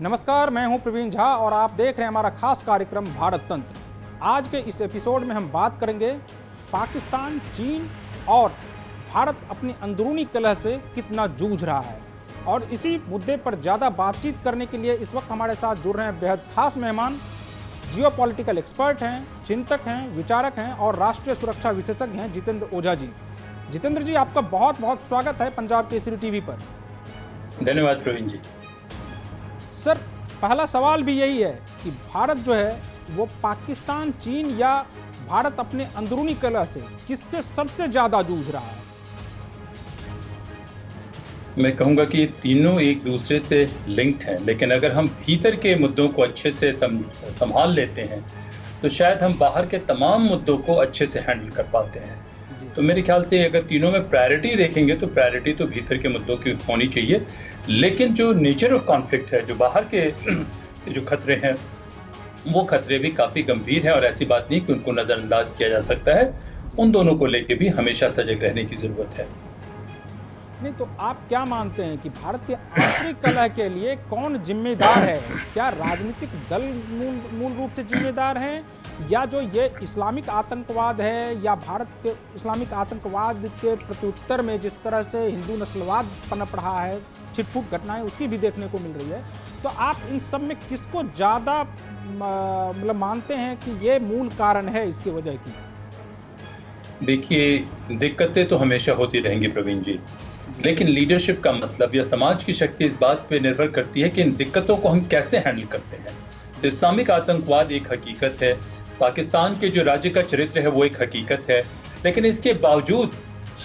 नमस्कार, मैं हूं प्रवीण झा और आप देख रहे हैं हमारा खास कार्यक्रम भारत तंत्र। आज के इस एपिसोड में हम बात करेंगे पाकिस्तान, चीन और भारत अपनी अंदरूनी कलह से कितना जूझ रहा है। और इसी मुद्दे पर ज़्यादा बातचीत करने के लिए इस वक्त हमारे साथ जुड़ रहे हैं बेहद खास मेहमान, जियोपॉलिटिकल एक्सपर्ट हैं, चिंतक हैं, विचारक हैं और राष्ट्रीय सुरक्षा विशेषज्ञ हैं जितेंद्र ओझा जी। जितेंद्र जी, आपका बहुत बहुत स्वागत है पंजाब केसरी टीवी पर। धन्यवाद प्रवीण जी। सर, पहला सवाल भी यही है कि भारत जो है वो पाकिस्तान, चीन या भारत अपने अंदरूनी कलह से किससे सबसे ज्यादा जूझ रहा है? मैं कहूँगा कि ये तीनों एक दूसरे से लिंक्ड हैं, लेकिन अगर हम भीतर के मुद्दों को अच्छे से संभाल लेते हैं तो शायद हम बाहर के तमाम मुद्दों को अच्छे से हैंडल कर पाते हैं। तो मेरे ख्याल से अगर तीनों में प्रायोरिटी देखेंगे तो प्रायोरिटी तो भीतर के मुद्दों की होनी चाहिए, लेकिन जो नेचर ऑफ कॉन्फ्लिक्ट है, जो बाहर के जो खतरे हैं, वो खतरे भी काफ़ी गंभीर हैं और ऐसी बात नहीं कि उनको नज़रअंदाज किया जा सकता है। उन दोनों को लेके भी हमेशा सजग रहने की ज़रूरत है। नहीं तो आप क्या मानते हैं कि भारत के आंतरिक कलह के लिए कौन जिम्मेदार है? क्या राजनीतिक दल मूल रूप से जिम्मेदार हैं, या जो ये इस्लामिक आतंकवाद है, या भारत के इस्लामिक आतंकवाद के प्रत्युत्तर में जिस तरह से हिंदू नस्लवाद पनप रहा है, छिटपुट घटनाएं उसकी भी देखने को मिल रही है, तो आप इन सब में किसको ज़्यादा मतलब मानते हैं कि ये मूल कारण है इसकी वजह की? देखिए, दिक्कतें तो हमेशा होती रहेंगी प्रवीण जी, लेकिन लीडरशिप का मतलब या समाज की शक्ति इस बात पे निर्भर करती है कि इन दिक्कतों को हम कैसे हैंडल करते हैं। तो इस्लामिक आतंकवाद एक हकीकत है, पाकिस्तान के जो राज्य का चरित्र है वो एक हकीकत है, लेकिन इसके बावजूद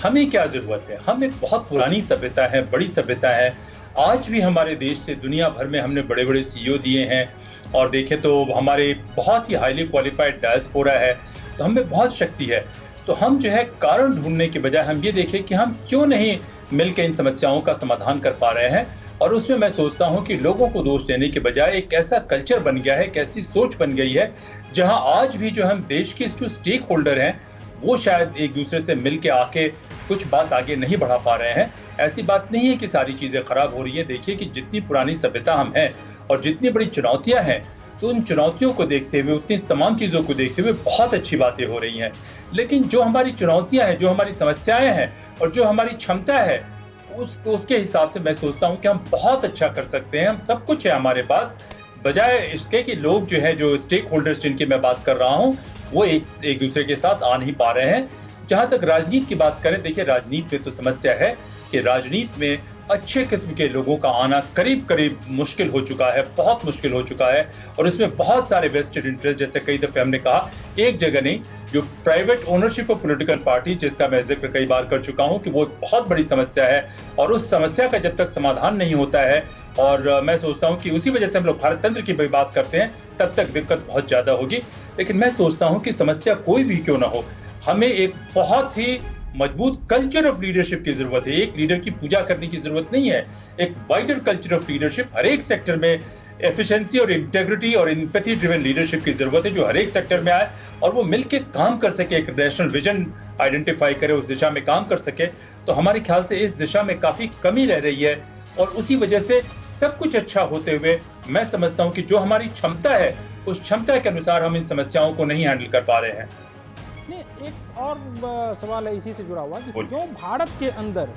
हमें क्या ज़रूरत है? हम एक बहुत पुरानी सभ्यता है, बड़ी सभ्यता है। आज भी हमारे देश से दुनिया भर में हमने बड़े बड़े CEO दिए हैं, और देखें तो हमारे बहुत ही हाईली क्वालिफाइड डायस्पोरा है, तो हमें बहुत शक्ति है। तो हम जो है कारण ढूंढने के बजाय हम ये देखें कि हम क्यों नहीं मिलकर इन समस्याओं का समाधान कर पा रहे हैं। और उसमें मैं सोचता हूं कि लोगों को दोष देने के बजाय एक ऐसा कल्चर बन गया है, एक ऐसी सोच बन गई है, जहां आज भी जो हम देश के जो स्टेक होल्डर हैं वो शायद एक दूसरे से मिल के आके कुछ बात आगे नहीं बढ़ा पा रहे हैं। ऐसी बात नहीं है कि सारी चीज़ें खराब हो रही है। देखिए कि जितनी पुरानी सभ्यता हम हैं और जितनी बड़ी चुनौतियां हैं, तो उन चुनौतियों को देखते हुए, उतनी तमाम चीज़ों को देखते हुए बहुत अच्छी बातें हो रही हैं। लेकिन जो हमारी चुनौतियां हैं, जो हमारी समस्याएं हैं और जो हमारी क्षमता है, उसके हिसाब से मैं सोचता हूं कि हम बहुत अच्छा कर सकते हैं। हम सब कुछ है हमारे पास, बजाय इसके कि लोग जो है, जो स्टेक होल्डर्स जिनकी मैं बात कर रहा हूं, वो एक दूसरे के साथ आ नहीं पा रहे हैं। जहां तक राजनीति की बात करें, देखिए राजनीति में तो समस्या है कि राजनीति में अच्छे किस्म के लोगों का आना करीब करीब मुश्किल हो चुका है, बहुत मुश्किल हो चुका है। और इसमें बहुत सारे वेस्टेड इंटरेस्ट, जैसे कई दफे हमने कहा, एक जगह नहीं, जो private ownership of political party, जिसका मैं जिक्र कई बार कर चुका हूं कि वो बहुत बड़ी समस्या है। और उस समस्या का जब तक समाधान नहीं होता है, और मैं सोचता हूं कि उसी वजह से हम लोग भारत तंत्र की भी बात करते हैं, तब तक दिक्कत बहुत ज्यादा होगी। लेकिन मैं सोचता हूं कि समस्या कोई भी क्यों ना हो, हमें एक बहुत ही मजबूत कल्चर ऑफ लीडरशिप की जरूरत है। एक लीडर की पूजा करने की जरूरत नहीं है, एक वाइडर कल्चर ऑफ लीडरशिप, हर एक सेक्टर में एफिशिएंसी और इंटेग्रिटी और एम्पैथी ड्रिवन लीडरशिप की जरूरत है, जो हर एक सेक्टर में आए और वो मिलकर काम कर सके, एक नेशनल विजन आइडेंटिफाई करे, उस दिशा में काम कर सके। तो हमारे ख्याल से इस दिशा में काफी कमी रह रही है, और उसी वजह से सब कुछ अच्छा होते हुए मैं समझता हूँ कि जो हमारी क्षमता है, उस क्षमता के अनुसार हम इन समस्याओं को नहीं हैंडल कर पा रहे हैं। नहीं, एक और सवाल है इसी से जुड़ा हुआ कि क्यों भारत के अंदर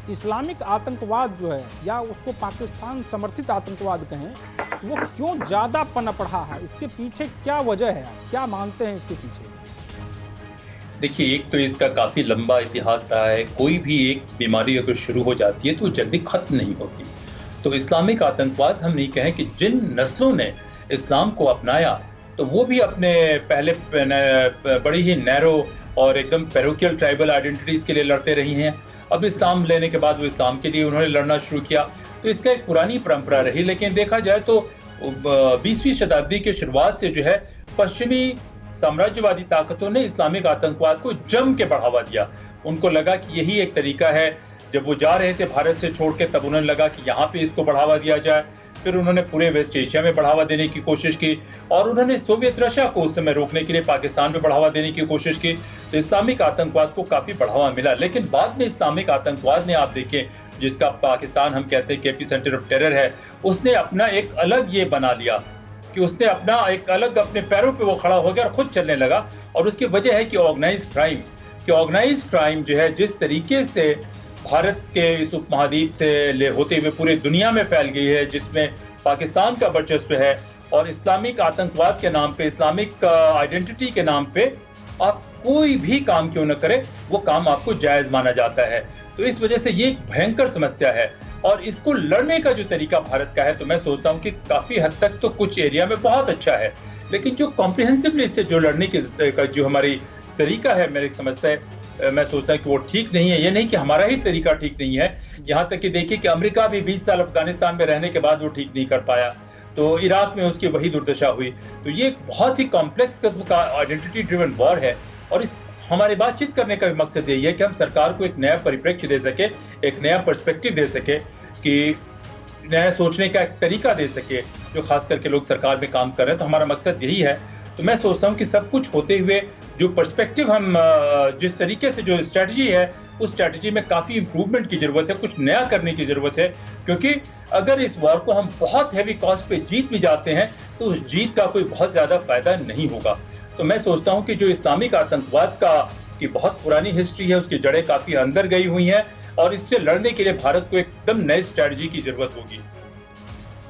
इस्लामिक आतंकवाद जो है, या उसको पाकिस्तान समर्थित आतंकवाद कहें, वो क्यों ज़्यादा पनप रहा है? इसके पीछे क्या वजह है? आप क्या मानते हैं इसके पीछे? देखिए, एक तो इसका काफ़ी लंबा इतिहास रहा है। कोई भी एक बीमारी अगर शुरू हो जाती है तो जल्दी खत्म नहीं होती। तो इस्लामिक आतंकवाद हम नहीं कहें कि जिन नस्लों ने इस्लाम को अपनाया, तो वो भी अपने पहले बड़ी ही नैरो और एकदम पैरोकियल ट्राइबल आइडेंटिटीज़ के लिए लड़ते रही हैं। अब इस्लाम लेने के बाद वो इस्लाम के लिए उन्होंने लड़ना शुरू किया। तो इसका एक पुरानी परंपरा रही, लेकिन देखा जाए तो 20वीं शताब्दी के शुरुआत से जो है, पश्चिमी साम्राज्यवादी ताकतों ने इस्लामिक आतंकवाद को जम के बढ़ावा दिया। उनको लगा कि यही एक तरीका है। जब वो जा रहे थे भारत से छोड़ के, तब उन्हें लगा कि यहाँ पे इसको बढ़ावा दिया जाए। फिर उन्होंने पूरे वेस्ट एशिया में बढ़ावा देने की कोशिश की, और उन्होंने सोवियत रशिया को उस समय रोकने के लिए पाकिस्तान में बढ़ावा देने की कोशिश की। तो इस्लामिक आतंकवाद को काफी बढ़ावा मिला, लेकिन बाद में इस्लामिक आतंकवाद ने, आप देखें, जिसका पाकिस्तान हम कहते हैं कि एपी सेंटर ऑफ टेरर है, उसने अपना एक अलग ये बना लिया कि उसने अपना एक अलग अपने पैरों पे वो खड़ा हो गया और खुद चलने लगा। और उसकी वजह है कि ऑर्गेनाइज क्राइम जो है जिस तरीके से भारत के इस उपमहाद्वीप से होते हुए पूरे दुनिया में फैल गई है, जिसमें पाकिस्तान का वर्चस्व है और इस्लामिक आतंकवाद के नाम पे, इस्लामिक आइडेंटिटी के नाम पे आप कोई भी काम क्यों न करें, वो काम आपको जायज माना जाता है। तो इस वजह से ये एक भयंकर समस्या है और इसको लड़ने का जो तरीका भारत का है, तो मैं सोचता हूँ कि काफी हद तक तो कुछ एरिया में बहुत अच्छा है, लेकिन जो कॉम्प्रिहेंसिवली इससे जो लड़ने का जो हमारी तरीका है, मेरे समझता है, मैं सोचता हूँ कि वो ठीक नहीं है। ये नहीं कि हमारा ही तरीका ठीक नहीं है, यहाँ तक कि देखिए कि अमेरिका भी 20 साल अफगानिस्तान में रहने के बाद वो ठीक नहीं कर पाया, तो इराक में उसकी वही दुर्दशा हुई। तो ये एक बहुत ही कॉम्प्लेक्स किस्म का आइडेंटिटी ड्रिवन वॉर है और इस हमारे बातचीत करने का मकसद यही है कि हम सरकार को एक नया परिप्रेक्ष्य दे सके, एक नया पर्सपेक्टिव दे सके, कि नया सोचने का एक तरीका दे सके, जो खास करके लोग सरकार में काम कर रहे हैं। तो हमारा मकसद यही है। तो मैं सोचता हूँ कि सब कुछ होते हुए जो पर्सपेक्टिव हम जिस तरीके से जो स्ट्रैटेजी है, उस स्ट्रैटेजी में काफी इंप्रूवमेंट की जरूरत है, कुछ नया करने की जरूरत है, क्योंकि अगर इस वॉर को हम बहुत हैवी कॉस्ट पे जीत भी जाते हैं तो उस जीत का कोई बहुत ज्यादा फायदा नहीं होगा। तो मैं सोचता हूँ कि जो इस्लामिक आतंकवाद की बहुत पुरानी हिस्ट्री है, उसकी जड़ें काफी अंदर गई हुई हैं और इससे लड़ने के लिए भारत को एकदम नई स्ट्रैटेजी की जरूरत होगी।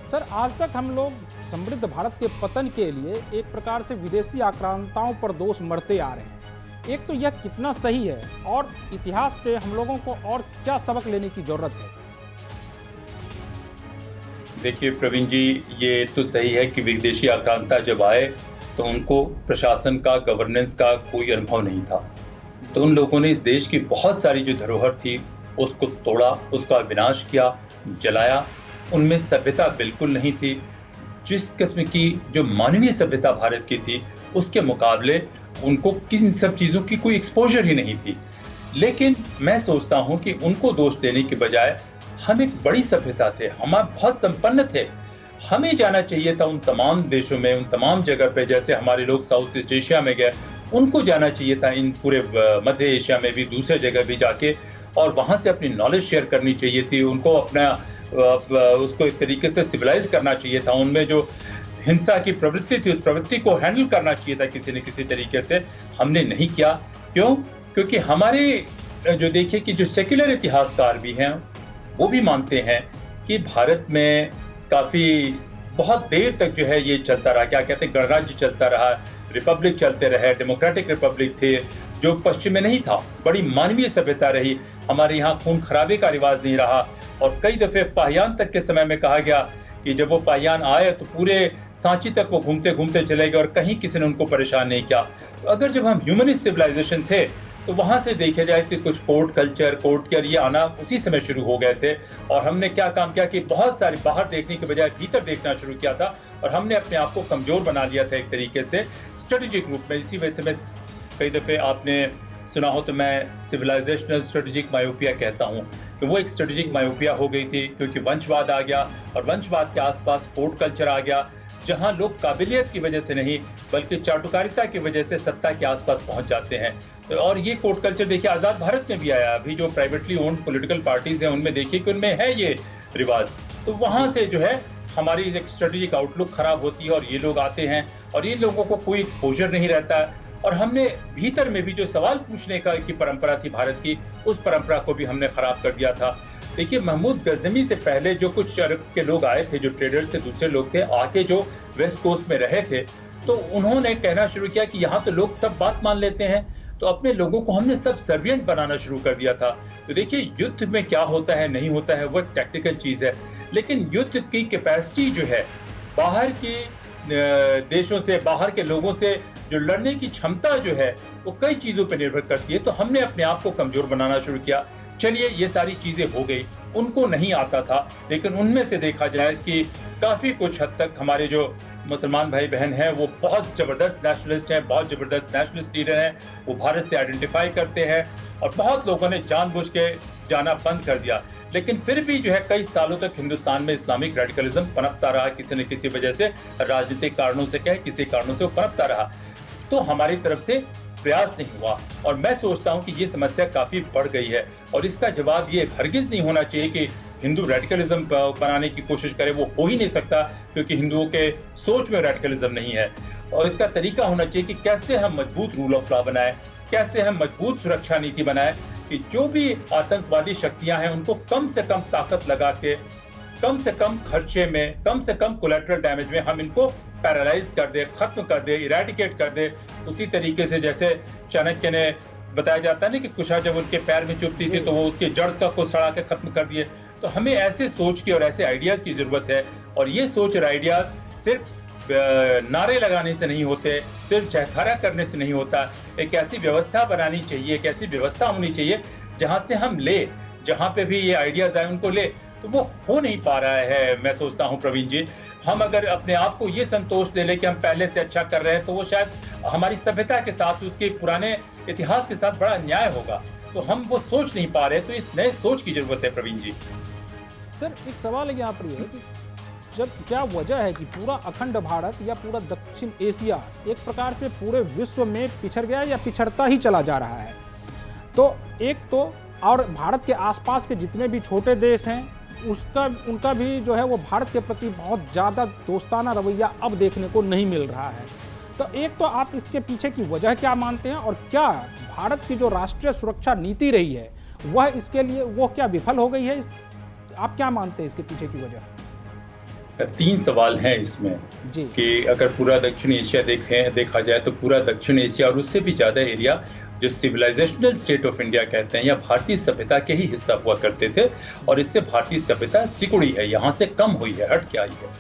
सर, आज तक हम लोग समृद्ध भारत के पतन के लिए एक प्रकार से विदेशी आक्रांताओं पर दोष मढ़ते आ रहे हैं। एक तो यह कितना सही है और इतिहास से हम लोगों को और क्या सबक लेने की जरूरत है? देखिए प्रवीण जी, ये तो सही है कि विदेशी आक्रांता जब आए तो उनको प्रशासन का, गवर्नेंस का कोई अनुभव नहीं था। तो उन लोगों ने इस देश की बहुत सारी जो धरोहर थी उसको तोड़ा, उसका विनाश किया, जलाया। उनमें सभ्यता बिल्कुल नहीं थी। जिस किस्म की जो मानवीय सभ्यता भारत की थी, उसके मुकाबले उनको किन सब चीज़ों की कोई एक्सपोजर ही नहीं थी। लेकिन मैं सोचता हूं कि उनको दोष देने के बजाय हम एक बड़ी सभ्यता थे, हम बहुत संपन्न थे। हमें जाना चाहिए था उन तमाम देशों में, उन तमाम जगह पे, जैसे हमारे लोग साउथ ईस्ट एशिया में गए, उनको जाना चाहिए था इन पूरे मध्य एशिया में भी, दूसरे जगह भी जाके, और वहाँ से अपनी नॉलेज शेयर करनी चाहिए थी। उनको अपना उसको एक तरीके से सिविलाइज करना चाहिए था। उनमें जो हिंसा की प्रवृत्ति थी, उस प्रवृत्ति को हैंडल करना चाहिए था किसी न किसी तरीके से। हमने नहीं किया। क्यों? क्योंकि हमारे जो देखिए कि जो सेक्युलर इतिहासकार भी हैं वो भी मानते हैं कि भारत में काफ़ी बहुत देर तक जो है ये चलता रहा, क्या कहते हैं, गणराज्य चलता रहा, रिपब्लिक चलते रहे, डेमोक्रेटिक रिपब्लिक थे, जो पश्चिम में नहीं था। बड़ी मानवीय सभ्यता रही। हमारे यहाँ खून खराबे का रिवाज नहीं रहा। और कई दफ़े फाहियान तक के समय में कहा गया कि जब वो फाहियान आए तो पूरे सांची तक वो घूमते घूमते चले गए और कहीं किसी ने उनको परेशान नहीं किया। तो अगर जब हम ह्यूमनिस्ट सिविलाइजेशन थे तो वहाँ से देखा जाए कि कुछ कोर्ट कल्चर ये आना उसी समय शुरू हो गए थे। और हमने क्या काम किया कि बहुत सारी बाहर देखने के बजाय भीतर देखना शुरू किया था और हमने अपने आप को कमजोर बना लिया था एक तरीके से स्ट्रेटेजिक रूप में। इसी वजह से मैं कई दफ़े आपने सुना हो तो मैं सिविलाइजेशनल स्ट्रेटेजिक मायोपिया कहता हूँ कि वो एक स्ट्रेटेजिक मायोपिया हो गई थी, क्योंकि वंशवाद आ गया और वंशवाद के आसपास कोर्ट कल्चर आ गया, जहां लोग काबिलियत की वजह से नहीं बल्कि चाटुकारिता की वजह से सत्ता के आसपास पहुंच जाते हैं। तो और ये कोर्ट कल्चर देखिए आज़ाद भारत में भी आया। अभी जो प्राइवेटली ओन्ड पॉलिटिकल पार्टीज हैं उनमें देखिए कि उनमें है ये रिवाज। तो वहां से जो है हमारी एक स्ट्रेटेजिक आउटलुक खराब होती है और ये लोग आते हैं और ये लोगों को कोई एक्सपोजर नहीं रहता। और हमने भीतर में भी जो सवाल पूछने की परंपरा थी भारत की, उस परंपरा को भी हमने खराब कर दिया था। देखिए महमूद गजनवी से पहले जो कुछ अरब के लोग आए थे, जो ट्रेडर्स से दूसरे लोग थे, आके जो वेस्ट कोस्ट में रहे थे, तो उन्होंने कहना शुरू किया कि यहाँ तो लोग सब बात मान लेते हैं। तो अपने लोगों को हमने सब सर्वियंट बनाना शुरू कर दिया था। तो देखिए युद्ध में क्या होता है नहीं होता है वो एक टैक्टिकल चीज़ है, लेकिन युद्ध की कैपेसिटी जो है बाहर की देशों से, बाहर के लोगों से जो लड़ने की क्षमता जो है वो कई चीज़ों पर निर्भर करती है। तो हमने अपने आप को कमजोर बनाना शुरू किया। चलिए ये सारी चीज़ें हो गई, उनको नहीं आता था, लेकिन उनमें से देखा जाए कि काफ़ी कुछ हद तक हमारे जो मुसलमान भाई बहन हैं वो बहुत ज़बरदस्त नेशनलिस्ट हैं, बहुत ज़बरदस्त नेशनलिस्ट लीडर हैं, वो भारत से आइडेंटिफाई करते हैं और बहुत लोगों ने जानबूझ के जाना बंद कर दिया। लेकिन फिर भी जो है कई सालों तक हिंदुस्तान में इस्लामिक रेडिकलिज्म पनपता रहा, किसी न किसी वजह से, राजनीतिक कारणों से कहे, किसी कारणों से वो पनपता रहा। तो हमारी तरफ से प्रयास नहीं हुआ। और मैं सोचता हूं कि ये समस्या काफी बढ़ गई है और इसका जवाब ये हरगिज नहीं होना चाहिए कि हिंदू रेडिकलिज्म बनाने की कोशिश करे। वो हो ही नहीं सकता क्योंकि हिंदुओं के सोच में रेडिकलिज्म नहीं है। और इसका तरीका होना चाहिए कि कैसे हम मजबूत रूल ऑफ लॉ बनाएं, कैसे हम मजबूत सुरक्षा नीति बनाएं कि जो भी आतंकवादी शक्तियां हैं उनको कम से कम ताकत लगा के, कम से कम खर्चे में, कम से कम कोलैटरल डैमेज में हम इनको पैरालाइज कर दे, खत्म कर दे, इरेडिकेट कर दे। उसी तरीके से जैसे चाणक्य ने बताया जाता है ना कि कुशा जब उनके पैर में चुभती थी तो वो उसके जड़ तक को सड़ा के खत्म कर दिए। तो हमें ऐसे सोच की और ऐसे आइडियाज की जरूरत है। और ये सोच और आइडियाज सिर्फ नारे लगाने से नहीं होते, सिर्फ जयकारा करने से नहीं होता। एक ऐसी व्यवस्था बनानी चाहिए, एक ऐसी व्यवस्था होनी चाहिए जहां से हम ले, जहां पे भी ये आइडियाज आए उनको ले। तो वो हो नहीं पा रहा है। मैं सोचता हूं प्रवीण जी, हम अगर अपने आप को ये संतोष दे ले कि हम पहले से अच्छा कर रहे हैं तो वो शायद हमारी सभ्यता के साथ, उसके पुराने इतिहास के साथ बड़ा अन्याय होगा। तो हम वो सोच नहीं पा रहे, तो इस नए सोच की जरूरत है प्रवीण जी। सर एक सवाल यहाँ पर है कि जब क्या वजह है कि पूरा अखंड भारत या पूरा दक्षिण एशिया एक प्रकार से पूरे विश्व में पिछड़ गया या पिछड़ता ही चला जा रहा है? तो एक तो और भारत के आसपास के जितने भी छोटे देश हैं उनका भी जो है वो भारत के प्रति बहुत ज़्यादा दोस्ताना रवैया अब देखने को नहीं मिल रहा है। तो एक तो आप इसके पीछे की वजह क्या मानते हैं और क्या भारत की जो राष्ट्रीय सुरक्षा नीति रही है वह इसके लिए वो क्या विफल हो गई है? आप क्या मानते हैं इसके पीछे की वजह? 3 सवाल हैं इसमें जी। कि अगर पूरा दक्षिण एशिया देखा जाए तो पूरा दक्षिण एशिया और उससे भी ज़्यादा एरिया जो सिविलाइजेशनल स्टेट ऑफ इंडिया कहते हैं या भारतीय सभ्यता के ही हिस्सा हुआ करते थे और इससे भारतीय सभ्यता सिकुड़ी है, यहाँ से कम हुई है, हट के आई है।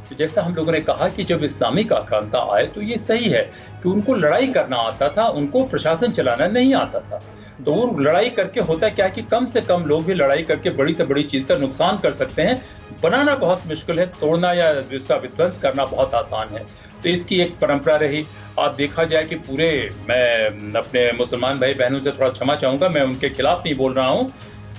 तो जैसा हम लोगों ने कहा कि जब इस्लामिक आक्रांता आए तो ये सही है कि उनको लड़ाई करना आता था, उनको प्रशासन चलाना नहीं आता था। तो वो लड़ाई करके होता क्या कि कम से कम लोग भी लड़ाई करके बड़ी से बड़ी चीज का नुकसान कर सकते हैं। बनाना बहुत मुश्किल है, तोड़ना या उसका विध्वंस करना बहुत आसान है। तो इसकी एक परंपरा रही। आप देखा जाए कि पूरे, मैं अपने मुसलमान भाई बहनों से थोड़ा क्षमा चाहूंगा, मैं उनके खिलाफ नहीं बोल रहा हूँ,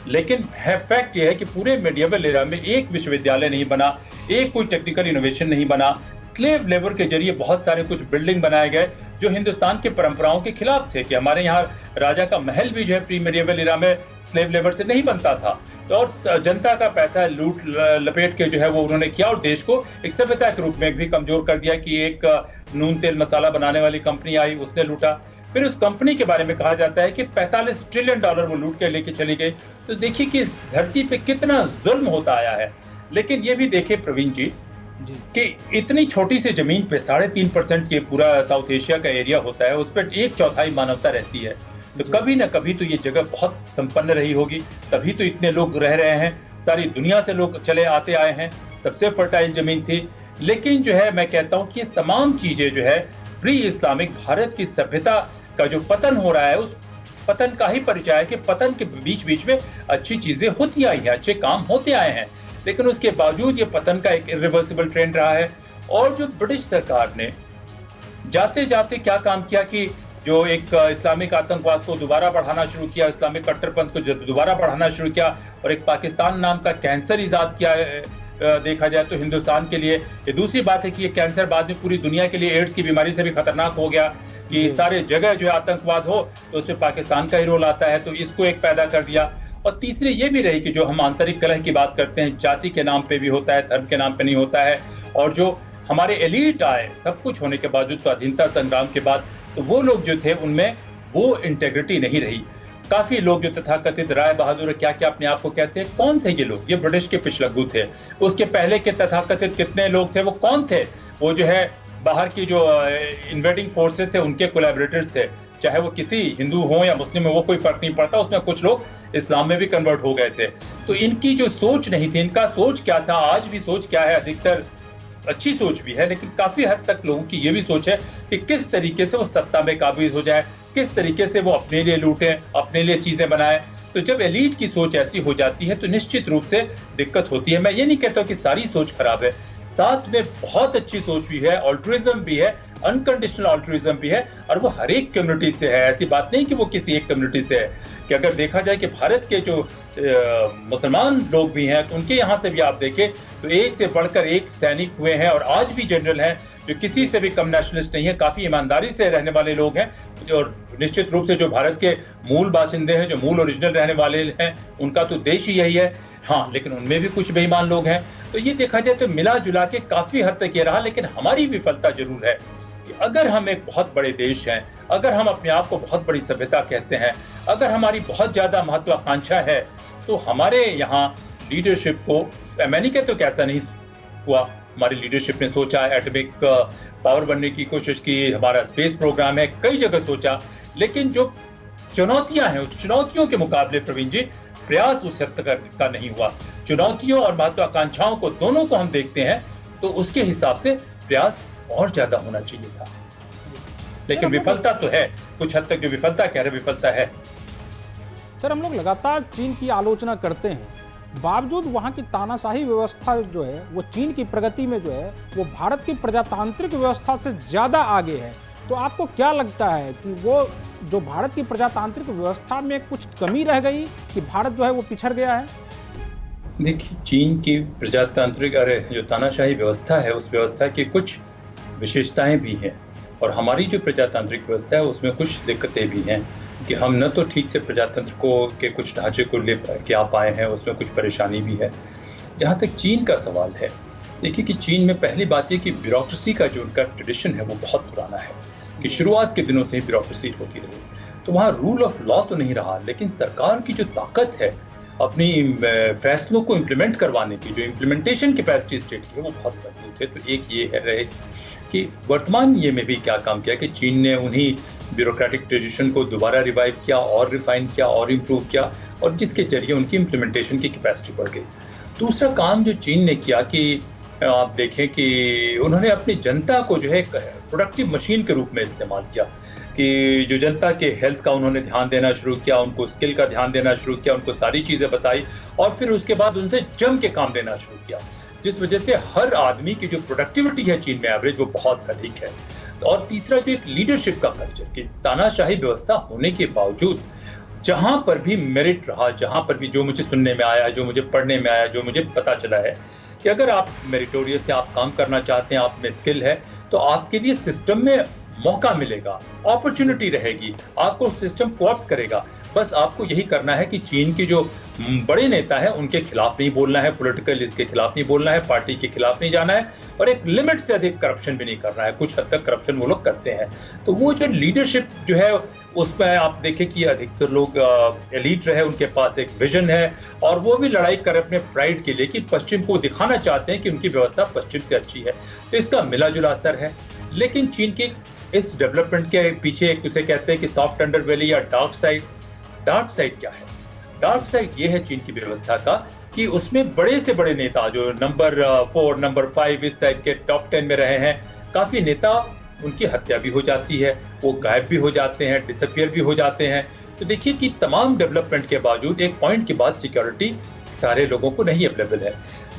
लेकिन है फैक्ट ये है कि पूरे मेडिएवल एरा में एक विश्वविद्यालय नहीं बना, एक कोई टेक्निकल इनोवेशन नहीं बना। स्लेव लेबर के जरिए बहुत सारे कुछ बिल्डिंग बनाए गए जो हिंदुस्तान की परंपराओं के खिलाफ थे। कि हमारे यहाँ राजा का महल भी जो है प्री मेडिएवल एरा में स्लेव लेबर से नहीं बनता था। तो और जनता का पैसा लूट लपेट के जो है वो उन्होंने किया और देश को एक सभ्यता के रूप में भी कमजोर कर दिया। कि एक नून तेल मसाला बनाने वाली कंपनी आई, उसने लूटा। फिर उस कंपनी के बारे में कहा जाता है कि 45 ट्रिलियन डॉलर वो लूट के लेके चली गई। तो देखिए कि इस धरती पे कितना जुल्म होता आया है। लेकिन ये भी देखिए प्रवीण जी कि इतनी छोटी सी जमीन पे 3.5% के पूरा साउथ एशिया का एरिया होता है, उस पर 1/4 मानवता रहती है। तो कभी ना कभी तो ये जगह बहुत संपन्न रही होगी, तभी तो इतने लोग रह रहे हैं, सारी दुनिया से लोग चले आते आए हैं, सबसे फर्टाइल जमीन थी। लेकिन जो है मैं कहता हूँ कि ये तमाम चीजें जो है प्री इस्लामिक भारत की सभ्यता का जो पतन हो रहा है, उस पतन का ही परिचय है कि पतन के बीच बीच में अच्छी चीजें होती आई हैं, अच्छे काम होते आए हैं। लेकिन उसके बावजूद ये पतन का एक इरिवर्सिबल ट्रेंड रहा है। और जो ब्रिटिश सरकार ने जाते जाते क्या काम किया कि जो एक इस्लामिक आतंकवाद को दोबारा बढ़ाना शुरू किया, इस्लामिक कट्टरपंथ को दोबारा बढ़ाना शुरू किया और एक पाकिस्तान नाम का कैंसर इजाद किया देखा जाए तो हिंदुस्तान के लिए। ये दूसरी बात है कि ये कैंसर बाद में पूरी दुनिया के लिए एड्स की बीमारी से भी खतरनाक हो गया कि सारे जगह जो आतंकवाद हो तो उसमें पाकिस्तान का ही रोल आता है। तो इसको एक पैदा कर दिया। और तीसरी ये भी रही कि जो हम आंतरिक कलह की बात करते हैं, जाति के नाम पे भी होता है, धर्म के नाम पे नहीं होता है। और जो हमारे एलीट आए सब कुछ होने के बावजूद स्वाधीनता संग्राम के बाद, तो वो लोग जो थे उनमें वो इंटेग्रिटी नहीं रही। काफी लोग जो तथाकथित राय बहादुर क्या क्या अपने आप को कहते हैं, कौन थे ये लोग? ये ब्रिटिश के पिछलग्गू थे। उसके पहले के तथाकथित कितने लोग थे, वो कौन थे? वो जो है बाहर की जो इन्वेडिंग फोर्सेस थे उनके कोलैबोरेटर्स थे। चाहे वो किसी हिंदू हो या मुस्लिम हो, वो कोई फर्क नहीं पड़ता। उसमें कुछ लोग इस्लाम में भी कन्वर्ट हो गए थे। तो इनकी जो सोच नहीं थी, इनका सोच क्या था, आज भी सोच क्या है, अधिकतर अच्छी सोच भी है, लेकिन काफी हद तक लोगों की ये भी सोच है कि किस तरीके से वो सत्ता में काबिज हो जाए, किस तरीके से वो अपने लिए लूटे, अपने लिए चीजें बनाए। तो जब एलीट की सोच ऐसी हो जाती है तो निश्चित रूप से दिक्कत होती है। मैं ये नहीं कहता कि सारी सोच खराब है, साथ में बहुत अच्छी सोच भी है, ऑल्ट्रुइज्म भी है, अनकंडीशनल ऑल्ट्रुइज्म भी है, और वो हर एक कम्युनिटी से है। ऐसी बात नहीं कि वो किसी एक कम्युनिटी से है। कि अगर देखा जाए कि भारत के जो मुसलमान लोग भी हैं तो उनके यहाँ से भी आप देखें तो एक से बढ़कर एक सैनिक हुए हैं और आज भी जनरल हैं जो किसी से भी कम नेशनलिस्ट नहीं है, काफी ईमानदारी से रहने वाले लोग हैं। और निश्चित रूप से जो भारत के मूल बाशिंदे हैं, जो मूल ओरिजिनल रहने वाले हैं, उनका तो देश ही यही है। हाँ, लेकिन उनमें भी कुछ बेईमान लोग हैं। तो ये देखा जाए तो मिला जुला के काफी हद तक ये रहा, लेकिन हमारी विफलता जरूर है कि अगर हम एक बहुत बड़े देश हैं, अगर हम अपने आप को बहुत बड़ी सभ्यता कहते हैं, अगर हमारी बहुत ज्यादा महत्वाकांक्षा है, तो हमारे यहाँ लीडरशिप को, मैं नहीं कहता कि ऐसा नहीं हुआ, हमारी लीडरशिप ने सोचा, एटॉमिक पावर बनने की कोशिश की, हमारा स्पेस प्रोग्राम है, कई जगह सोचा, लेकिन जो चुनौतियां हैं उस चुनौतियों के मुकाबले प्रवीण जी प्रयास उस हद तक का नहीं हुआ। चुनौतियों और महत्वाकांक्षाओं को दोनों को हम देखते हैं तो उसके हिसाब से प्रयास और ज्यादा होना चाहिए था, लेकिन विफलता तो है, कुछ हद तक जो विफलता कह रहे विफलता है। सर, हम लोग लगातार चीन की आलोचना करते हैं, बावजूद वहाँ की तानाशाही व्यवस्था जो है वो चीन की प्रगति में जो है वो भारत की प्रजातांत्रिक व्यवस्था से ज़्यादा आगे है। तो आपको क्या लगता है कि वो जो भारत की प्रजातांत्रिक व्यवस्था में कुछ कमी रह गई कि भारत जो है वो पिछड़ गया है? देखिए, चीन की प्रजातांत्रिक जो तानाशाही व्यवस्था है उस व्यवस्था की कुछ विशेषताएं भी हैं, और हमारी जो प्रजातांत्रिक व्यवस्था है उसमें कुछ दिक्कतें भी हैं कि हम न तो ठीक से प्रजातंत्र को के कुछ ढांचे को ले के आ पाए हैं, उसमें कुछ परेशानी भी है। जहाँ तक चीन का सवाल है, देखिए कि चीन में पहली बात ये कि ब्यूरोक्रेसी का जो उनका ट्रेडिशन है वो बहुत पुराना है, कि शुरुआत के दिनों से ही ब्यूरोक्रेसी होती रही। तो वहाँ रूल ऑफ लॉ तो नहीं रहा, लेकिन सरकार की जो ताकत है अपनी फैसलों को इम्प्लीमेंट करवाने की, जो इम्प्लीमेंटेशन कैपेसिटी स्टेट की है वो बहुत मजबूत है। तो एक ये है रहे कि वर्तमान ये में भी क्या काम किया कि चीन ने उन्हीं ब्यूरोक्रेटिक ट्रेडिशन को दोबारा रिवाइव किया और रिफाइन किया और इम्प्रूव किया, और जिसके जरिए उनकी इम्प्लीमेंटेशन की कैपेसिटी बढ़ गई। दूसरा काम जो चीन ने किया कि आप देखें कि उन्होंने अपनी जनता को जो है प्रोडक्टिव मशीन के रूप में इस्तेमाल किया, कि जो जनता के हेल्थ का उन्होंने ध्यान देना शुरू किया, उनको स्किल का ध्यान देना शुरू किया, उनको सारी चीज़ें बताई और फिर उसके बाद उनसे जम के काम लेना शुरू किया, जिस वजह से हर आदमी की जो प्रोडक्टिविटी है चीन में एवरेज वो बहुत अधिक है। और तीसरा जो एक लीडरशिप का कल्चर, कि तानाशाही व्यवस्था होने के बावजूद जहां पर भी मेरिट रहा, जहां पर भी जो मुझे सुनने में आया, जो मुझे पढ़ने में आया, जो मुझे पता चला है कि अगर आप मेरिटोरियस से आप काम करना चाहते हैं, आप में स्किल है, तो आपके लिए सिस्टम में मौका मिलेगा, अपॉर्चुनिटी रहेगी, आपको सिस्टम कोऑप्ट करेगा। बस आपको यही करना है कि चीन के जो बड़े नेता हैं उनके खिलाफ नहीं बोलना है, पॉलिटिकल इसके खिलाफ नहीं बोलना है, पार्टी के खिलाफ नहीं जाना है, और एक लिमिट से अधिक करप्शन भी नहीं करना है। कुछ हद तक करप्शन वो लोग करते हैं। तो वो जो लीडरशिप जो है उसमें आप देखें कि अधिकतर लोग एलीट रहे, उनके पास एक विजन है, और वो भी लड़ाई कर अपने प्राइड के लिए कि पश्चिम को दिखाना चाहते हैं कि उनकी व्यवस्था पश्चिम से अच्छी है। तो इसका मिला जुला असर है। लेकिन चीन के इस डेवलपमेंट के पीछे एक उसे कहते हैं कि सॉफ्ट अंडरबेली या डार्क साइड। डार्क साइड क्या है? डार्क साइड ये है चीन की व्यवस्था का कि उसमें बड़े से बड़े नेता जो नंबर 4, नंबर 5 इस टाइप के टॉप 10 में रहे हैं, काफी नेता उनकी हत्या भी हो जाती है, वो गायब भी हो जाते हैं, डिसअपियर भी हो जाते हैं। तो देखिए कि तमाम डेवलपमेंट के बावजूद एक पॉइंट के बाद सिक्योरिटी सारे लोगों को नहीं अवेलेबल है।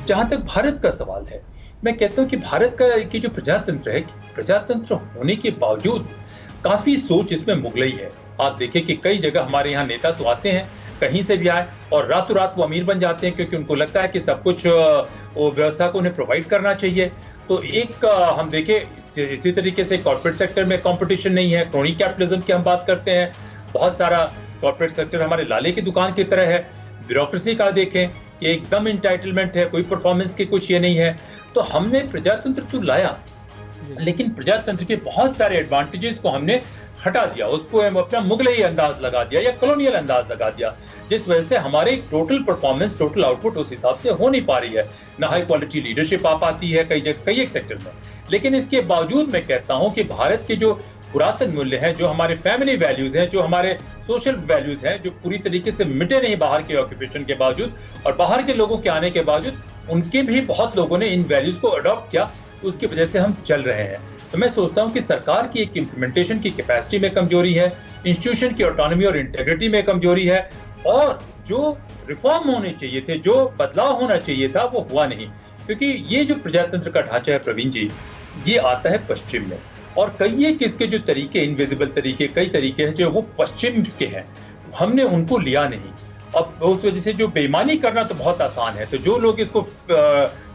जहां तक भारत का सवाल है, मैं कहता हूं कि भारत का की जो प्रजातंत्र है, प्रजातंत्र होने के बावजूद काफी सोच इसमें मुगलई है। आप देखिए कि कई जगह हमारे यहाँ नेता तो आते हैं कहीं से भी आए और रातों रात वो अमीर बन जाते हैं, क्योंकि उनको लगता है कि सब कुछ वो व्यवस्था को उन्हें प्रोवाइड करना चाहिए। तो एक हम देखें इसी तरीके से कॉर्पोरेट सेक्टर में कंपटीशन नहीं है, क्रोनी कैपिटलिज्म की हम बात करते हैं, बहुत सारा कॉर्पोरेट सेक्टर हमारे लाले की दुकान की तरह है। ब्यूरोक्रेसी का देखें कि एकदम इंटाइटलमेंट है, कोई परफॉर्मेंस की कुछ ये नहीं है। तो हमने प्रजातंत्र तो लाया, लेकिन प्रजातंत्र के बहुत सारे एडवांटेजेस को हमने हटा दिया, उसको हम अपना मुगलई अंदाज लगा दिया या कॉलोनियल अंदाज लगा दिया, जिस वजह से हमारी टोटल परफॉर्मेंस, टोटल आउटपुट उस हिसाब से हो नहीं पा रही है, ना हाई क्वालिटी लीडरशिप आ पाती है कई एक सेक्टर में। लेकिन इसके बावजूद मैं कहता हूं कि भारत के जो पुरातन मूल्य हैं, जो हमारे फैमिली वैल्यूज हैं, जो हमारे सोशल वैल्यूज हैं, जो पूरी तरीके से मिटे नहीं बाहर के ऑक्यूपेशन के बावजूद और बाहर के लोगों के आने के बावजूद, उनके भी बहुत लोगों ने इन वैल्यूज को अडॉप्ट किया, तो उसकी वजह से हम चल रहे हैं। तो मैं सोचता हूं कि सरकार की एक इम्प्लीमेंटेशन की कैपेसिटी में कमजोरी है, इंस्टीट्यूशन की ऑटोनॉमी और इंटेग्रिटी में कमजोरी है, और जो रिफॉर्म होने चाहिए थे, जो बदलाव होना चाहिए था, वो हुआ नहीं। क्योंकि ये जो प्रजातंत्र का ढांचा है प्रवीण जी, ये आता है पश्चिम में, और कई एक इसके जो तरीके, इनविजिबल तरीके, कई तरीके हैं जो वो पश्चिम के हैं, हमने उनको लिया नहीं। अब उस वजह से जो बेईमानी करना तो बहुत आसान है, तो जो लोग इसको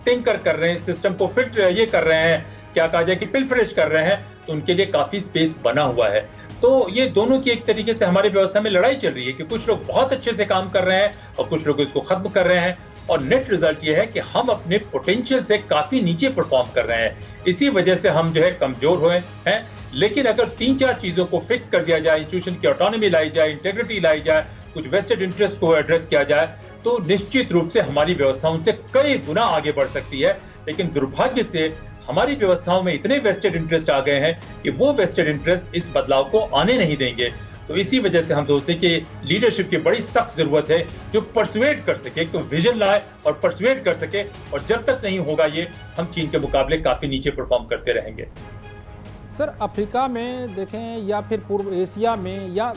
टिंकर कर रहे हैं, सिस्टम को फिट ये कर रहे हैं, क्या कहा जाए कि पिलफरेज कर रहे हैं, तो उनके लिए काफी स्पेस बना हुआ है। तो ये दोनों की एक तरीके से हमारी व्यवस्था में लड़ाई चल रही है कि कुछ लोग बहुत अच्छे से काम कर रहे हैं और कुछ लोग इसको खत्म कर रहे हैं, और नेट रिजल्ट ये है कि हम अपने पोटेंशियल से काफी नीचे परफॉर्म कर रहे हैं। इसी वजह से हम जो है कमजोर हुए हैं। लेकिन अगर 3-4 चीजों को फिक्स कर दिया जाए, इंस्टीट्यूशन की ऑटोनॉमी लाई जाए, इंटेग्रिटी लाई जाए, कुछ वेस्टेड इंटरेस्ट को एड्रेस किया जाए, तो निश्चित रूप से हमारी व्यवस्थाओं से कई गुना आगे बढ़ सकती है। लेकिन दुर्भाग्य से हमारी व्यवस्थाओं में इतने वेस्टेड इंटरेस्ट आ गए हैं कि वो वेस्टेड इंटरेस्ट इस बदलाव को आने नहीं देंगे। तो इसी वजह से हम सोचते हैं कि लीडरशिप की बड़ी सख्त जरूरत है जो परसुएट कर सके, तो विजन लाए और परसुएट कर सके, और जब तक नहीं होगा ये, हम चीन के मुकाबले काफी नीचे परफॉर्म करते रहेंगे। सर, अफ्रीका में देखें या फिर पूर्व एशिया में या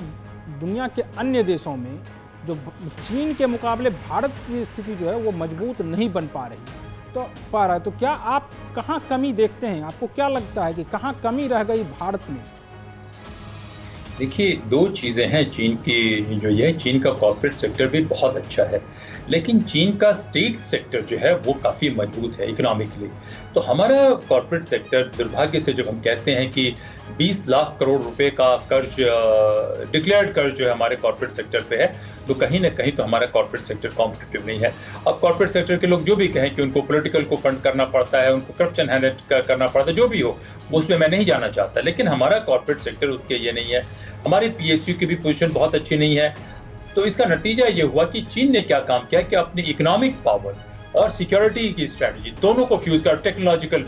दुनिया के अन्य देशों में जो चीन के मुकाबले भारत की स्थिति जो है वो मजबूत नहीं बन पा रही है, तो क्या आप कहाँ कमी देखते हैं? आपको क्या लगता है कि कहाँ कमी रह गई भारत में? देखिए, 2 चीज़ें हैं चीन की। जो ये चीन का कॉर्पोरेट सेक्टर भी बहुत अच्छा है, लेकिन चीन का स्टेट सेक्टर जो है वो काफ़ी मजबूत है इकोनॉमिकली। तो हमारा कॉर्पोरेट सेक्टर, दुर्भाग्य से जब हम कहते हैं कि 20 लाख करोड़ रुपए का कर्ज, डिक्लेयर्ड कर्ज जो है हमारे कॉर्पोरेट सेक्टर पे है, तो कहीं ना कहीं तो हमारा कॉर्पोरेट सेक्टर कॉम्पिटिटिव नहीं है। अब कॉर्पोरेट सेक्टर के लोग जो भी कहें कि उनको पॉलिटिकल को फंड करना पड़ता है, उनको करप्शन हैंडल करना पड़ता है, जो भी हो, उसमें मैं नहीं जाना चाहता, लेकिन हमारा कॉर्पोरेट सेक्टर उसके ये नहीं है। हमारे पीएसयू की भी पोजीशन बहुत अच्छी नहीं है। तो इसका नतीजा ये हुआ कि चीन ने क्या काम किया कि अपनी इकोनॉमिक पावर और सिक्योरिटी की स्ट्रेटजी दोनों को फ्यूज कर, टेक्नोलॉजिकल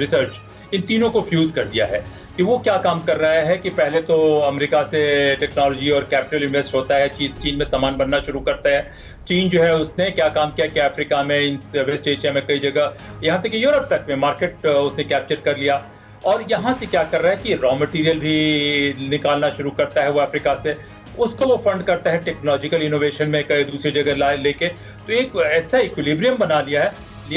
रिसर्च, इन तीनों को फ्यूज कर दिया है। कि वो क्या काम कर रहा है कि पहले तो अमेरिका से टेक्नोलॉजी और कैपिटल इन्वेस्ट होता है, चीन में सामान बनना शुरू करता है। चीन जो है उसने क्या काम किया कि अफ्रीका में, वेस्ट एशिया में, कई जगह, यहाँ तक कि यूरोप तक में मार्केट उसने कैप्चर कर लिया। और यहाँ से क्या कर रहा है कि रॉ मटेरियल भी निकालना शुरू करता है वो अफ्रीका से, उसको वो फंड करता है टेक्नोलॉजिकल इनोवेशन में कई दूसरी जगह लेके। तो एक ऐसा इक्विलिब्रियम बना लिया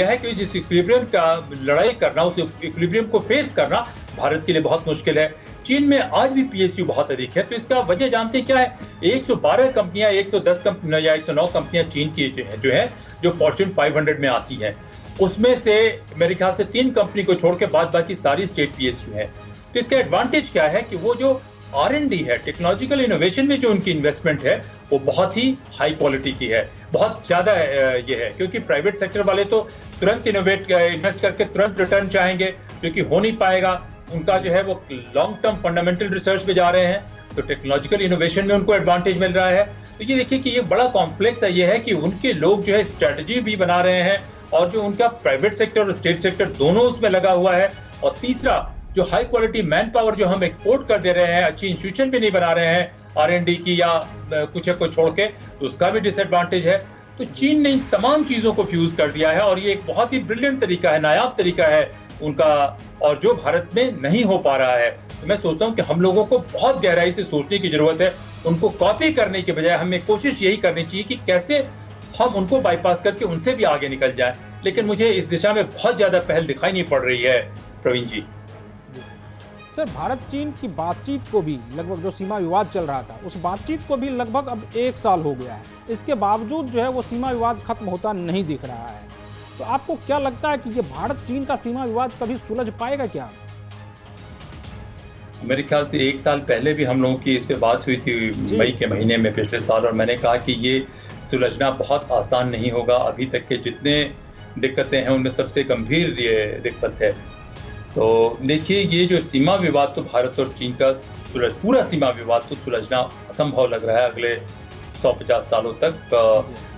है कि इस इक्विलिब्रियम का लड़ाई करना, उस इक्विलिब्रियम को फेस करना भारत के लिए बहुत मुश्किल है। चीन में आज भी पीएसयू बहुत अधिक है, तो इसका वजह जानते हैं क्या है? 112 कंपनियां, 110 कंपनियां या 109 कंपनियां चीन की जो फॉर्च्यून 500 में आती हैं, उसमें से मेरे ख्याल से 3 कंपनी को छोड़ के बाकी सारी स्टेट पीएसयू हैं। तो इसका एडवांटेज क्या है कि वो जो R&D है, टेक्नोलॉजिकल इनोवेशन में जो उनकी इन्वेस्टमेंट है वो बहुत ही हाई क्वालिटी की है, बहुत ज्यादा ये है। क्योंकि प्राइवेट सेक्टर वाले तो तुरंत इन्वेस्ट करके तुरंत रिटर्न चाहेंगे, क्योंकि हो नहीं पाएगा। उनका जो है वो लॉन्ग टर्म फंडामेंटल रिसर्च पे जा रहे हैं, तो टेक्नोलॉजिकल इनोवेशन में उनको एडवांटेज मिल रहा है। तो ये देखिए कि ये बड़ा कॉम्प्लेक्स है, ये है कि उनके लोग जो है स्ट्रेटजी भी बना रहे हैं, और जो उनका प्राइवेट सेक्टर और स्टेट सेक्टर दोनों उसमें लगा हुआ है। और तीसरा, जो हाई क्वालिटी मैन पावर जो हम एक्सपोर्ट कर दे रहे हैं, अच्छी इंस्टीट्यूशन भी नहीं बना रहे हैं R&D की या कुछ को छोड़ के, तो उसका भी डिसएडवांटेज है। तो चीन ने इन तमाम चीजों को फ्यूज कर दिया है, और ये एक बहुत ही ब्रिलियंट तरीका है, नायाब तरीका है उनका, और जो भारत में नहीं हो पा रहा है। तो मैं सोचता हूँ कि हम लोगों को बहुत गहराई से सोचने की जरूरत है। उनको कॉपी करने के बजाय हमें कोशिश यही करनी चाहिए कि कैसे हम उनको बाईपास करके उनसे भी आगे निकल जाए। लेकिन मुझे इस दिशा में बहुत ज्यादा पहल दिखाई नहीं पड़ रही है, प्रवीण जी। सर, भारत चीन की बातचीत को भी लगभग, जो सीमा विवाद चल रहा था, उस बातचीत को भी लगभग अब 1 साल हो गया है। इसके बावजूद जो है वो सीमा विवाद खत्म होता नहीं दिख रहा है। तो आपको क्या लगता है कि ये भारत चीन का सीमा विवाद कभी सुलझ पाएगा क्या? मेरे ख्याल से 1 साल पहले भी हम लोगों की इस पे बात हुई थी, मई के महीने में पिछले साल, और मैंने कहा कि ये सुलझना बहुत आसान नहीं होगा। अभी तक के जितने दिक्कतें हैं उनमें सबसे गंभीर ये दिक्कत है। तो देखिए, ये जो सीमा विवाद, तो भारत और चीन का पूरा सीमा विवाद तो सुलझना असंभव लग रहा है अगले 150 सालों तक।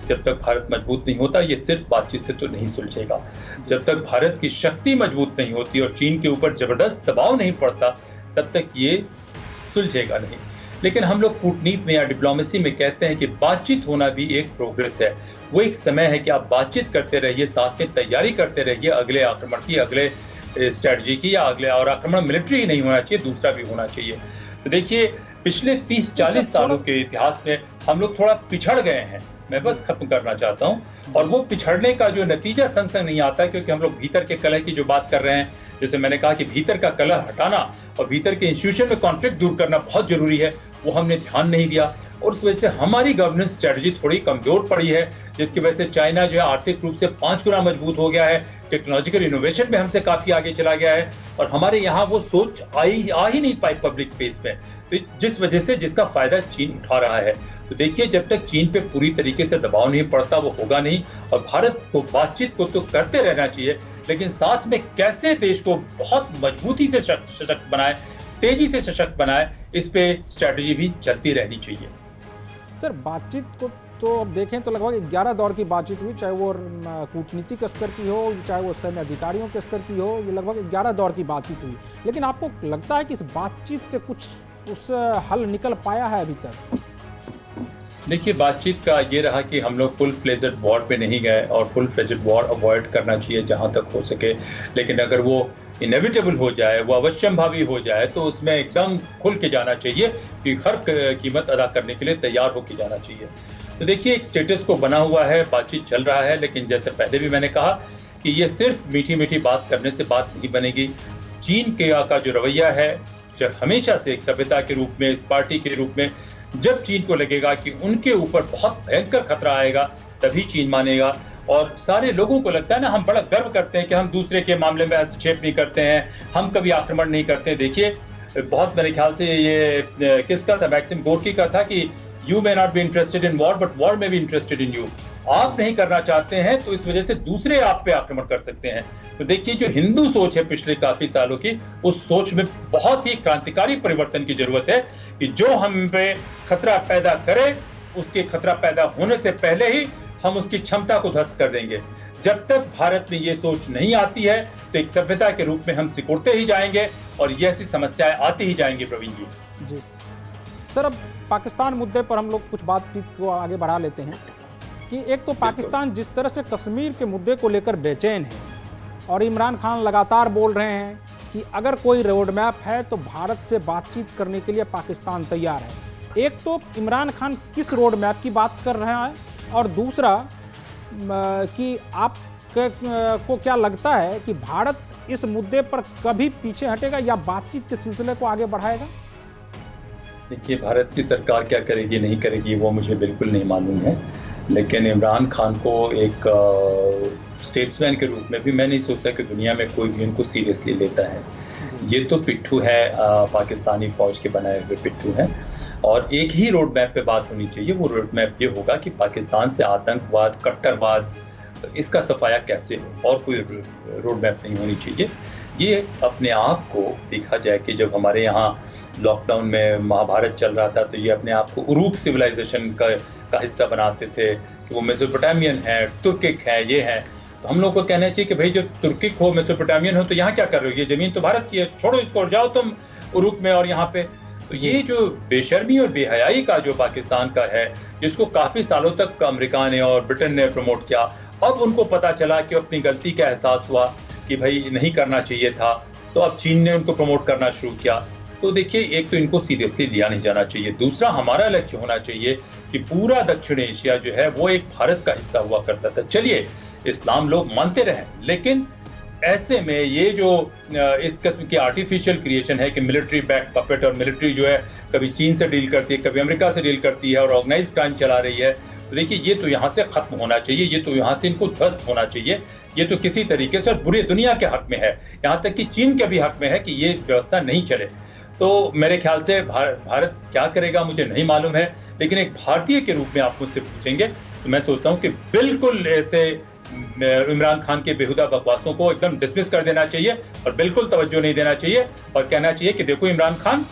जब तक भारत मजबूत नहीं होता, ये सिर्फ बातचीत से तो नहीं सुलझेगा। जब तक भारत की शक्ति मजबूत नहीं होती और चीन के ऊपर जबरदस्त दबाव नहीं पड़ता, तब तक ये सुलझेगा नहीं। लेकिन हम लोग कूटनीति में या डिप्लोमेसी में कहते हैं कि बातचीत होना भी एक प्रोग्रेस है। वो एक समय है कि आप बातचीत करते रहिए, साथ में तैयारी करते रहिए अगले आक्रमण की, अगले स्ट्रेटजी की, या अगले, और आक्रमण मिलिट्री ही नहीं होना चाहिए, दूसरा भी होना चाहिए। तो देखिए, पिछले 30-40 सालों के इतिहास में हम लोग थोड़ा पिछड़ गए हैं, मैं बस खत्म करना चाहता हूं। और वो पिछड़ने का जो नतीजा संग संग नहीं आता, क्योंकि हम लोग भीतर के कलह की जो बात कर रहे हैं, जैसे मैंने कहा कि भीतर का कलह हटाना और भीतर के इंस्टीट्यूशन में कॉन्फ्लिक्ट दूर करना बहुत जरूरी है, वो हमने ध्यान नहीं दिया। और उस वजह से हमारी गवर्नेंस स्ट्रेटजी थोड़ी कमजोर पड़ी है, जिसकी वजह से चाइना जो है आर्थिक रूप से 5 गुना मजबूत हो गया है, टेक्नोलॉजिकल इनोवेशन में हमसे काफी आगे चला गया है, और हमारे यहाँ वो सोच आ ही नहीं पाई पब्लिक स्पेस में। तो जिस वजह से जिसका फायदा चीन उठा रहा है। तो देखिए, जब तक चीन पे पूरी तरीके से दबाव नहीं पड़ता वो होगा नहीं। और भारत को बातचीत को तो करते रहना चाहिए, लेकिन साथ में कैसे देश को बहुत मजबूती से सशक्त बनाए, तेजी से सशक्त बनाए, इस पे स्ट्रैटेजी भी चलती रहनी चाहिए। सर, बातचीत को तो अब देखें तो लगभग 11 दौर की बातचीत हुई, चाहे वो कूटनीतिक स्तर की हो, चाहे वो सैन्य अधिकारियों के स्तर की हो, ये लगभग 11 दौर की बातचीत हुई। लेकिन आपको लगता है कि इस बातचीत से कुछ उस हल निकल पाया है अभी तक? देखिए, बातचीत का ये रहा कि हम लोग फुल फ्लेजेड वॉर पे नहीं गए, और फुल फ्लेजेड वॉर अवॉइड करना चाहिए जहां तक हो सके। लेकिन अगर वो इनेविटेबल हो जाए, वो अवश्यंभावी हो जाए, तो उसमें एकदम खुल के जाना चाहिए कि हर कीमत अदा करने के लिए तैयार होकर जाना चाहिए। तो देखिए, एक स्टेटस को बना हुआ है, बातचीत चल रहा है, लेकिन जैसे पहले भी मैंने कहा कि ये सिर्फ मीठी मीठी बात करने से बात नहीं बनेगी। चीन का जो रवैया है, जब हमेशा से एक सभ्यता के रूप में, इस पार्टी के रूप में, जब चीन को लगेगा कि उनके ऊपर बहुत भयंकर खतरा आएगा, तभी चीन मानेगा। और सारे लोगों को लगता है ना, हम बड़ा गर्व करते हैं कि हम दूसरे के मामले में हस्तक्षेप नहीं करते हैं, हम कभी आक्रमण नहीं करते हैं। देखिए, बहुत मेरे ख्याल से ये किसका था, मैक्सिम गोर्की का था कि you may not be interested in war, but war में बी इंटरेस्टेड इन यू। आप नहीं करना चाहते हैं तो इस वजह से दूसरे आप पे आक्रमण कर सकते हैं। तो देखिए, जो हिंदू सोच है पिछले काफी सालों की, उस सोच में बहुत ही क्रांतिकारी परिवर्तन की जरूरत है कि जो हम पे खतरा पैदा करे, उसके खतरा पैदा होने से पहले ही हम उसकी क्षमता को ध्वस्त कर देंगे। जब तक भारत में ये सोच नहीं आती है, तो एक सभ्यता के रूप में हम सिकुड़ते ही जाएंगे और ये ऐसी समस्याएं आती ही जाएंगी। प्रवीण जी। सर, अब पाकिस्तान मुद्दे पर हम लोग कुछ बातचीत को आगे बढ़ा लेते हैं कि एक तो पाकिस्तान जिस तरह से कश्मीर के मुद्दे को लेकर बेचैन है, और इमरान खान लगातार बोल रहे हैं कि अगर कोई रोड मैप है तो भारत से बातचीत करने के लिए पाकिस्तान तैयार है। एक तो इमरान खान किस रोड मैप की बात कर रहे हैं, और दूसरा कि आप को क्या लगता है कि भारत इस मुद्दे पर कभी पीछे हटेगा या बातचीत के सिलसिले को आगे बढ़ाएगा? देखिए, भारत की सरकार क्या करेगी नहीं करेगी वो मुझे बिल्कुल नहीं मालूम है, लेकिन इमरान खान को एक स्टेट्समैन के रूप में भी मैं नहीं सोचता कि दुनिया में कोई भी उनको सीरियसली लेता है। ये तो पिट्ठू है, पाकिस्तानी फौज के बनाए हुए पिट्ठू है। और एक ही रोड मैप पे बात होनी चाहिए। वो रोड मैप ये होगा कि पाकिस्तान से आतंकवाद, कट्टरवाद, इसका सफाया कैसे हो, और कोई रोड मैप नहीं होनी चाहिए। ये अपने आप को देखा जाए कि जब हमारे यहाँ लॉकडाउन में महाभारत चल रहा था, तो ये अपने आप को उरूक सिविलाइजेशन का हिस्सा बनाते थे कि वो मेसोपोटामियन है, तुर्किक है, ये है। तो हम लोग को कहना चाहिए कि भाई, जो तुर्किक हो, मेसोपोटामियन हो, तो यहाँ क्या कर रहे हो? ये जमीन तो भारत की है, छोड़ो इसको और जाओ तुम उरूक में और यहाँ पे। तो ये जो बेशर्मी और बेहयाई का जो पाकिस्तान का है, जिसको काफी सालों तक अमेरिका ने और ब्रिटेन ने प्रमोट किया, अब उनको पता चला कि अपनी गलती का एहसास हुआ कि भाई नहीं करना चाहिए था, तो अब चीन ने उनको प्रमोट करना शुरू किया। तो देखिए, एक तो इनको सीरियसली लिया नहीं जाना चाहिए। दूसरा, हमारा लक्ष्य होना चाहिए कि पूरा दक्षिण एशिया जो है वो एक भारत का हिस्सा हुआ करता था। चलिए, इस्लाम लोग मानते रहे, लेकिन ऐसे में ये जो इस किस्म की आर्टिफिशियल क्रिएशन है कि मिलिट्री बैक पपेट, और मिलिट्री जो है कभी चीन से डील करती है, कभी अमेरिका से डील करती है और ऑर्गेनाइज क्राइम चला रही है, तो देखिए, ये तो यहाँ से खत्म होना चाहिए। ये तो यहाँ से इनको ध्वस्त होना चाहिए। ये तो किसी तरीके से पूरी दुनिया के हक में है, यहाँ तक कि चीन के भी हक में है कि ये व्यवस्था नहीं चले। तो मेरे ख्याल से भारत क्या करेगा मुझे नहीं मालूम है, लेकिन एक भारतीय के रूप में आप मुझसे पूछेंगे तो मैं सोचता हूँ कि बिल्कुल ऐसे इमरान खान के बेहुदा बकवासों को एकदम डिसमिस कर देना चाहिए और बिल्कुल तवज्जो नहीं देना चाहिए, और कहना चाहिए कि देखो इमरान खान,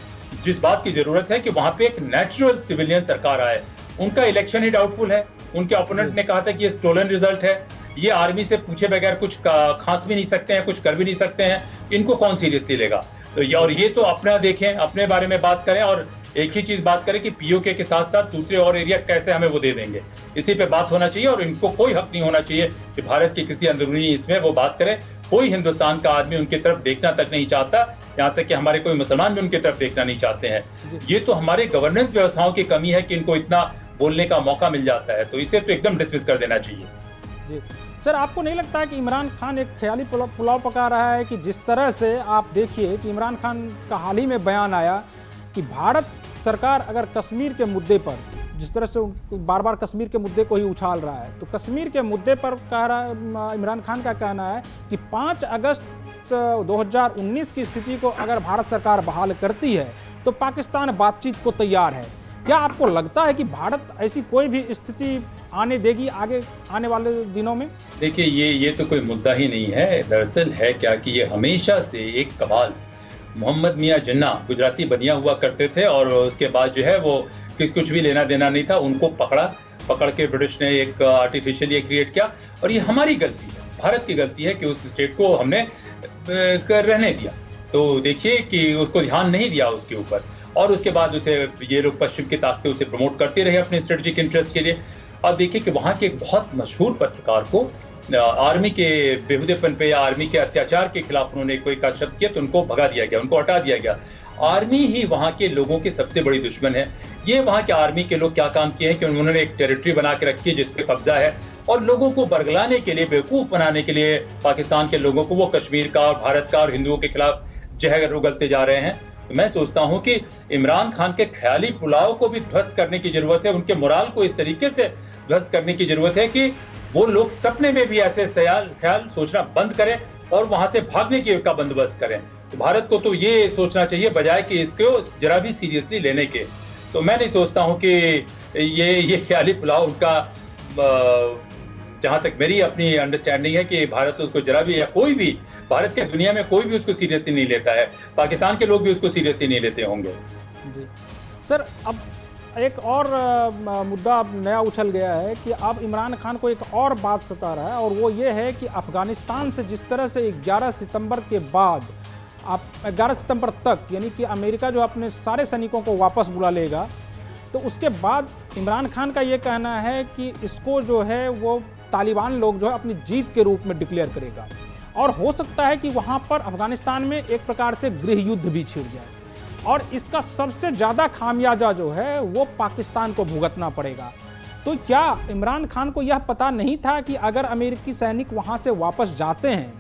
जिस बात की जरूरत है कि वहां पे एक नेचुरल सिविलियन सरकार आए। उनका इलेक्शन ही डाउटफुल है। उनके ओपोनेंट ने कहा था कि ये स्टोलन रिजल्ट है, ये आर्मी से पूछे बगैर कुछ खास भी नहीं सकते हैं, कुछ कर भी नहीं सकते हैं, इनको कौन सीरियसली लेगा? तो और ये तो अपना देखें, अपने बारे में बात करें और एक ही चीज बात करें कि पीओके के साथ साथ दूसरे और एरिया कैसे हमें वो दे देंगे, इसी पे बात होना चाहिए। और इनको कोई हक नहीं होना चाहिए कि भारत के किसी अंदरूनी इसमें वो बात करें। कोई हिंदुस्तान का आदमी उनकी तरफ देखना तक नहीं चाहता, यहाँ तक कि हमारे कोई मुसलमान भी उनकी तरफ देखना नहीं चाहते हैं। ये तो हमारे गवर्नेंस व्यवस्थाओं की कमी है कि इनको इतना बोलने का मौका मिल जाता है, तो इसे तो एकदम डिसमिस कर देना चाहिए। जी सर, आपको नहीं लगता है कि इमरान खान एक ख्याली पुलाव पका रहा है? कि जिस तरह से आप देखिए कि इमरान खान का हाल ही में बयान आया कि भारत सरकार अगर कश्मीर के मुद्दे पर, जिस तरह से बार बार कश्मीर के मुद्दे को ही उछाल रहा है, तो कश्मीर के मुद्दे पर कह रहा इमरान खान का कहना है कि 5 अगस्त 2019 की स्थिति को अगर भारत सरकार बहाल करती है तो पाकिस्तान बातचीत को तैयार है। क्या आपको लगता है कि भारत ऐसी कोई भी स्थिति आने देगी आगे आने वाले दिनों में? देखिए, ये तो कोई मुद्दा ही नहीं है। दरअसल है क्या कि ये हमेशा से एक कमाल, मोहम्मद मियाँ जिन्ना गुजराती बनिया हुआ करते थे और उसके बाद जो है वो कुछ भी लेना देना नहीं था, उनको पकड़ के ब्रिटिश ने एक आर्टिफिशियली क्रिएट किया। और ये हमारी गलती है, भारत की गलती है कि उस स्टेट को हमने रहने दिया। तो देखिए कि उसको ध्यान नहीं दिया उसके ऊपर, और उसके बाद उसे ये लोग पश्चिम की ताकतें उसे प्रमोट करते रहे अपने स्ट्रेटेजिक इंटरेस्ट के लिए। अब देखिए कि वहाँ के एक बहुत मशहूर पत्रकार को आर्मी के बेहुदेपन पे या आर्मी के अत्याचार के खिलाफ उन्होंने कोई का शब्द किया तो उनको भगा दिया गया, उनको हटा दिया गया। आर्मी ही वहाँ के लोगों की सबसे बड़ी दुश्मन है। ये वहाँ के आर्मी के लोग क्या काम किए हैं कि उन्होंने एक टेरिटरी बना के रखी है जिस पे कब्जा है, और लोगों को बरगलाने के लिए, बेवकूफ बनाने के लिए पाकिस्तान के लोगों को वो कश्मीर का, भारत का और हिंदुओं के खिलाफ जहर उगलते जा रहे हैं। तो मैं सोचता हूं कि इमरान खान के ख्याली पुलाव को भी ध्वस्त करने की जरूरत है, उनके मोराल को इस तरीके से ध्वस्त करने की जरूरत है कि वो लोग सपने में भी ऐसे ख्याल सोचना बंद करें और वहां से भागने की का बंदोबस्त करें। तो भारत को तो ये सोचना चाहिए बजाय कि इसको जरा भी सीरियसली लेने के। तो मैं नहीं सोचता हूं कि ये ख्याली पुलाव उनका, जहां तक मेरी अपनी अंडरस्टैंडिंग है कि भारत उसको जरा भी, या कोई भी भारत के दुनिया में कोई भी उसको सीरियसली नहीं लेता है, पाकिस्तान के लोग भी उसको सीरियसली नहीं लेते होंगे। जी सर, अब एक और मुद्दा अब नया उछल गया है कि अब इमरान खान को एक और बात सता रहा है, और वो ये है कि अफगानिस्तान से जिस तरह से 11 सितंबर के बाद, आप 11 सितंबर तक, यानी कि अमेरिका जो अपने सारे सैनिकों को वापस बुला लेगा, तो उसके बाद इमरान खान का ये कहना है कि इसको जो है वो तालिबान लोग जो है अपनी जीत के रूप में डिक्लेयर करेगा, और हो सकता है कि वहाँ पर अफगानिस्तान में एक प्रकार से गृह युद्ध भी छिड़ जाए, और इसका सबसे ज़्यादा खामियाजा जो है वो पाकिस्तान को भुगतना पड़ेगा। तो क्या इमरान खान को यह पता नहीं था कि अगर अमेरिकी सैनिक वहाँ से वापस जाते हैं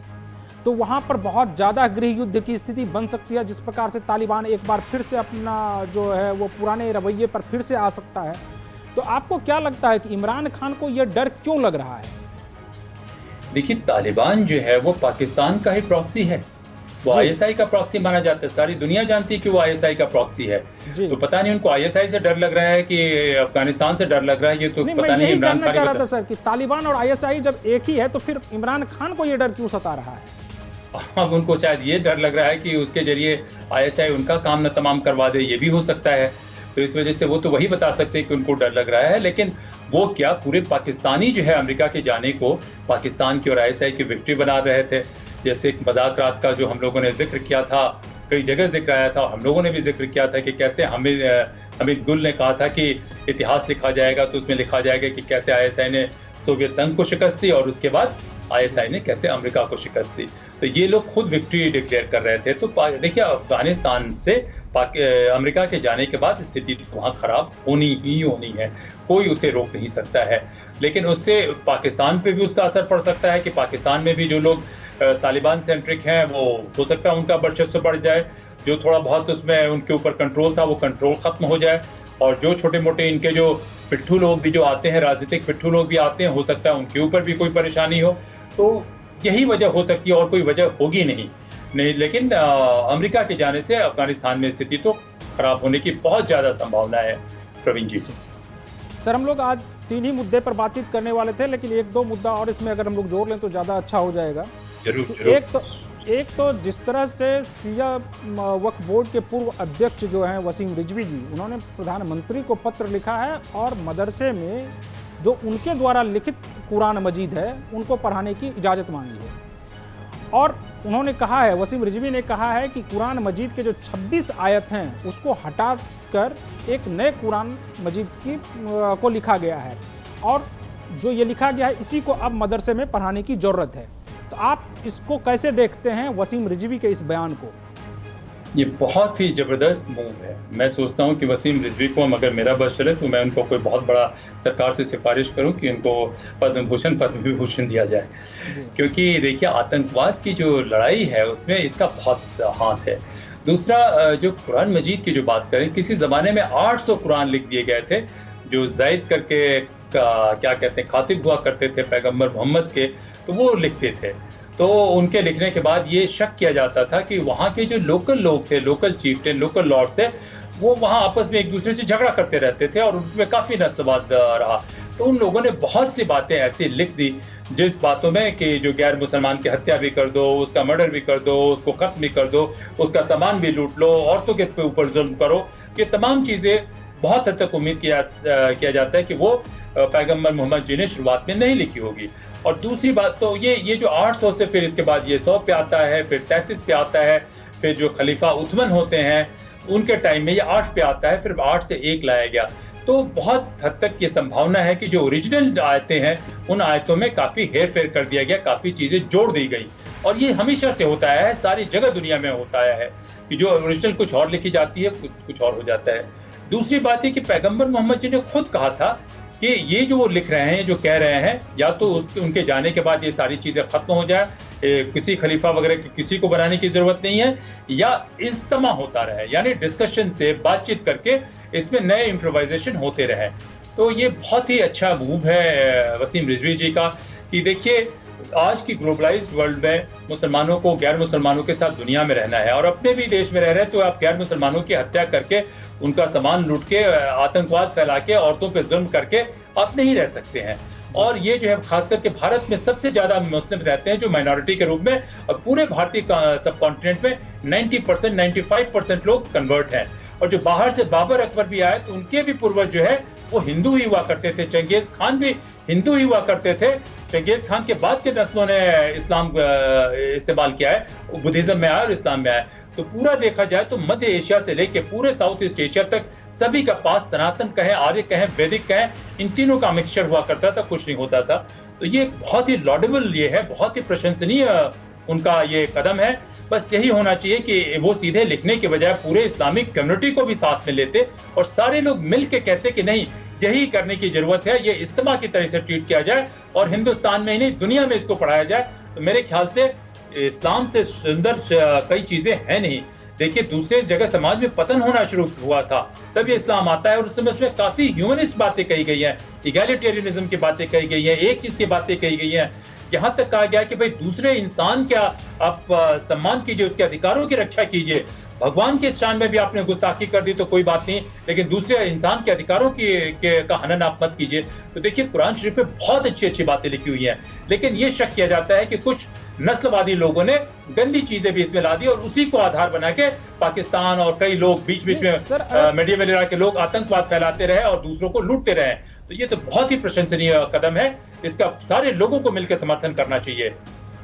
तो वहाँ पर बहुत ज़्यादा गृह युद्ध की स्थिति बन सकती है, जिस प्रकार से तालिबान एक बार फिर से अपना जो है वो पुराने रवैये पर फिर से आ सकता है? तो आपको क्या लगता है कि इमरान खान को यह डर क्यों लग रहा है? देखिए, तालिबान जो है वो पाकिस्तान का ही प्रॉक्सी है, वो आईएसआई का प्रॉक्सी माना जाता है। सारी दुनिया जानती है कि वो आईएसआई का प्रॉक्सी है। तो पता नहीं उनको आईएसआई से डर लग रहा है कि अफगानिस्तान से डर लग रहा है, ये तो पता नहीं। इमरान खान चाह रहा था सर कि तालिबान और आईएसआई जब एक ही है तो फिर इमरान खान को ये डर क्यों सता रहा है? अब उनको शायद ये डर लग रहा है कि उसके जरिए आईएसआई उनका काम न तमाम करवा दे, ये भी हो सकता है। तो इस वजह से वो तो वही बता सकते हैं कि उनको डर लग रहा है, लेकिन वो क्या पूरे पाकिस्तानी जो है अमेरिका के जाने को पाकिस्तान की और आईएसआई की विक्ट्री बना रहे थे। जैसे एक मजाक रात का जो हम लोगों ने जिक्र किया था, कई जगह जिक्र आया था, हम लोगों ने भी जिक्र किया था कि कैसे हमीद गुल ने कहा था कि इतिहास लिखा जाएगा तो उसमें लिखा जाएगा कि कैसे आईएसआई ने सोवियत संघ को शिकस्त दी और उसके बाद आईएसआई ने कैसे अमेरिका को शिकस्त दी। तो ये लोग खुद विक्ट्री डिक्लेयर कर रहे थे। तो देखिए, अफगानिस्तान से अमेरिका के जाने के बाद स्थिति वहाँ खराब होनी ही होनी है, कोई उसे रोक नहीं सकता है। लेकिन उससे पाकिस्तान पे भी उसका असर पड़ सकता है कि पाकिस्तान में भी जो लोग तालिबान सेंट्रिक हैं वो हो सकता है उनका वर्चस्व बढ़ जाए, जो थोड़ा बहुत उसमें उनके ऊपर कंट्रोल था वो कंट्रोल खत्म हो जाए, और जो छोटे मोटे इनके जो पिट्ठू लोग भी जो आते हैं, राजनीतिक पिट्ठू लोग भी आते हैं, हो सकता है उनके ऊपर भी कोई परेशानी हो। तो यही वजह हो सकती है, और कोई वजह होगी नहीं। लेकिन अमेरिका के जाने से अफगानिस्तान में स्थिति तो खराब होने की बहुत ज़्यादा संभावना है। प्रवीण जी सर, हम लोग आज 3 ही मुद्दे पर बातचीत करने वाले थे, लेकिन 1-2 मुद्दा और इसमें अगर हम लोग जोड़ लें तो ज़्यादा अच्छा हो जाएगा। जरूर। एक तो जिस तरह से शिया वक्फ बोर्ड के पूर्व अध्यक्ष जो हैं वसीम रिजवी जी, उन्होंने प्रधानमंत्री को पत्र लिखा है और मदरसे में जो उनके द्वारा लिखित कुरान मजीद है उनको पढ़ाने की इजाज़त मांगी है। और उन्होंने कहा है, वसीम रिजवी ने कहा है कि कुरान मजीद के जो 26 आयत हैं उसको हटाकर एक नए कुरान मजीद को लिखा गया है, और जो ये लिखा गया है इसी को अब मदरसे में पढ़ाने की ज़रूरत है। तो आप इसको कैसे देखते हैं, वसीम रिजवी के इस बयान को? ये बहुत ही ज़बरदस्त मूव है। मैं सोचता हूँ कि वसीम रिजवी को अगर मेरा बस चले तो मैं उनको कोई बहुत बड़ा सरकार से सिफारिश करूँ कि उनको पद्म विभूषण दिया जाए, क्योंकि देखिए आतंकवाद की जो लड़ाई है उसमें इसका बहुत हाथ है। दूसरा, जो कुरान मजीद की जो बात करें, किसी ज़माने में 800 कुरान लिख दिए गए थे, जो ज़ैद करके क्या कहते हैं खातिब हुआ करते थे पैगम्बर मोहम्मद के, तो वो लिखते थे। तो उनके लिखने के बाद ये शक किया जाता था कि वहाँ के जो लोकल लोग थे, लोकल चीफ्टेन, लोकल लॉर्ड्स थे, वो वहाँ आपस में एक दूसरे से झगड़ा करते रहते थे और उनमें काफ़ी नस्लवाद रहा। तो उन लोगों ने बहुत सी बातें ऐसी लिख दी जिस बातों में कि जो गैर मुसलमान की हत्या भी कर दो, उसका मर्डर भी कर दो, उसको खत्म भी कर दो, उसका सामान भी लूट लो, औरतों के ऊपर जुल्म करो, ये तमाम चीज़ें बहुत हद तक उम्मीद किया जाता है कि वो पैगंबर मोहम्मद जी ने शुरुआत में नहीं लिखी होगी। और दूसरी बात तो ये जो 800 से फिर इसके बाद ये 100 पे आता है, फिर 33 पे आता है, फिर जो खलीफा उथमन होते हैं उनके टाइम में ये 8 पे आता है, फिर 8 से 1 लाया गया। तो बहुत हद तक ये संभावना है कि जो ओरिजिनल आयतें हैं उन आयतों में काफ़ी हेर फेर कर दिया गया, काफ़ी चीज़ें जोड़ दी गई। और ये हमेशा से होता है, सारी जगह दुनिया में होता है कि जो ओरिजिनल कुछ और लिखी जाती है, कुछ और हो जाता है। दूसरी बात है कि पैगंबर मोहम्मद जी ने खुद कहा था कि ये जो वो लिख रहे हैं, जो कह रहे हैं, या तो उनके जाने के बाद ये सारी चीज़ें खत्म हो जाए, किसी खलीफा वगैरह किसी को बनाने की जरूरत नहीं है, या इज्तिमा होता रहे, यानी डिस्कशन से बातचीत करके इसमें नए इम्प्रोवाइजेशन होते रहे। तो ये बहुत ही अच्छा मूव है वसीम रिजवी जी का कि देखिए आज की ग्लोबलाइज्ड वर्ल्ड में मुसलमानों को गैर मुसलमानों के साथ दुनिया में रहना है, और अपने भी देश में रह रहे हैं तो आप गैर मुसलमानों की हत्या करके, उनका सामान लूट के, आतंकवाद फैला के, औरतों पे जुल्म करके आप नहीं रह सकते हैं। और ये जो है खास करके भारत में सबसे ज्यादा मुस्लिम रहते हैं जो माइनॉरिटी के रूप में, और पूरे भारतीय सब कॉन्टिनेंट में 90% 95% लोग कन्वर्ट हैं। और जो बाहर से बाबर अकबर भी आए तो उनके भी पूर्वज जो है वो हिंदू ही हुआ करते थे, चंगेज खान भी हिंदू ही हुआ करते थे। चंगेज खान के बाद के नस्लों ने इस्लाम इस्तेमाल किया है, बुद्धिज्म में आया और इस्लाम में आया। तो पूरा देखा जाए तो मध्य एशिया से लेके पूरे साउथ ईस्ट एशिया तक सभी का पास सनातन कहें, आर्य कहें, वैदिक कहें, इन तीनों का मिक्सचर हुआ करता था, कुछ नहीं होता था। तो ये बहुत ही लॉडेबल ये है, बहुत ही प्रशंसनीय उनका ये कदम है। बस यही होना चाहिए कि वो सीधे लिखने के बजाय पूरे इस्लामिक कम्युनिटी को भी साथ में लेते और सारे लोग मिल के कहते कि नहीं, यही करने की जरूरत है, ये इज्तिमा की तरह से ट्रीट किया जाए और हिंदुस्तान में ही नहीं दुनिया में इसको पढ़ाया जाए। तो मेरे ख्याल से इस्लाम से सुंदर कई चीजें हैं नहीं। देखिए दूसरे जगह समाज में पतन होना शुरू हुआ था, तब ये इस्लाम आता है और उस समय उसमें काफी ह्यूमनिस्ट बातें कही गई हैं, इगैलिटेरियनिज्म की बातें कही गई हैं, एक चीज की बातें कही गई हैं। यहाँ तक कहा गया कि भाई दूसरे इंसान क्या आप सम्मान कीजिए, उसके अधिकारों की रक्षा कीजिए। भगवान के शान में भी आपने गुस्ताखी कर दी तो कोई बात नहीं, लेकिन दूसरे इंसान के अधिकारों का हनन आप मत कीजिए। तो देखिए कुरान शरीफ में बहुत अच्छी अच्छी बातें लिखी हुई हैं, लेकिन ये शक किया जाता है कि कुछ नस्लवादी लोगों ने गंदी चीजें भी इसमें ला दी और उसी को आधार बना के पाकिस्तान और कई लोग बीच बीच में मेडिएवल एरा के लोग आतंकवाद फैलाते रहे और दूसरों को लूटते रहे। तो ये तो बहुत ही प्रशंसनीय कदम है, इसका सारे लोगों को मिलकर समर्थन करना चाहिए।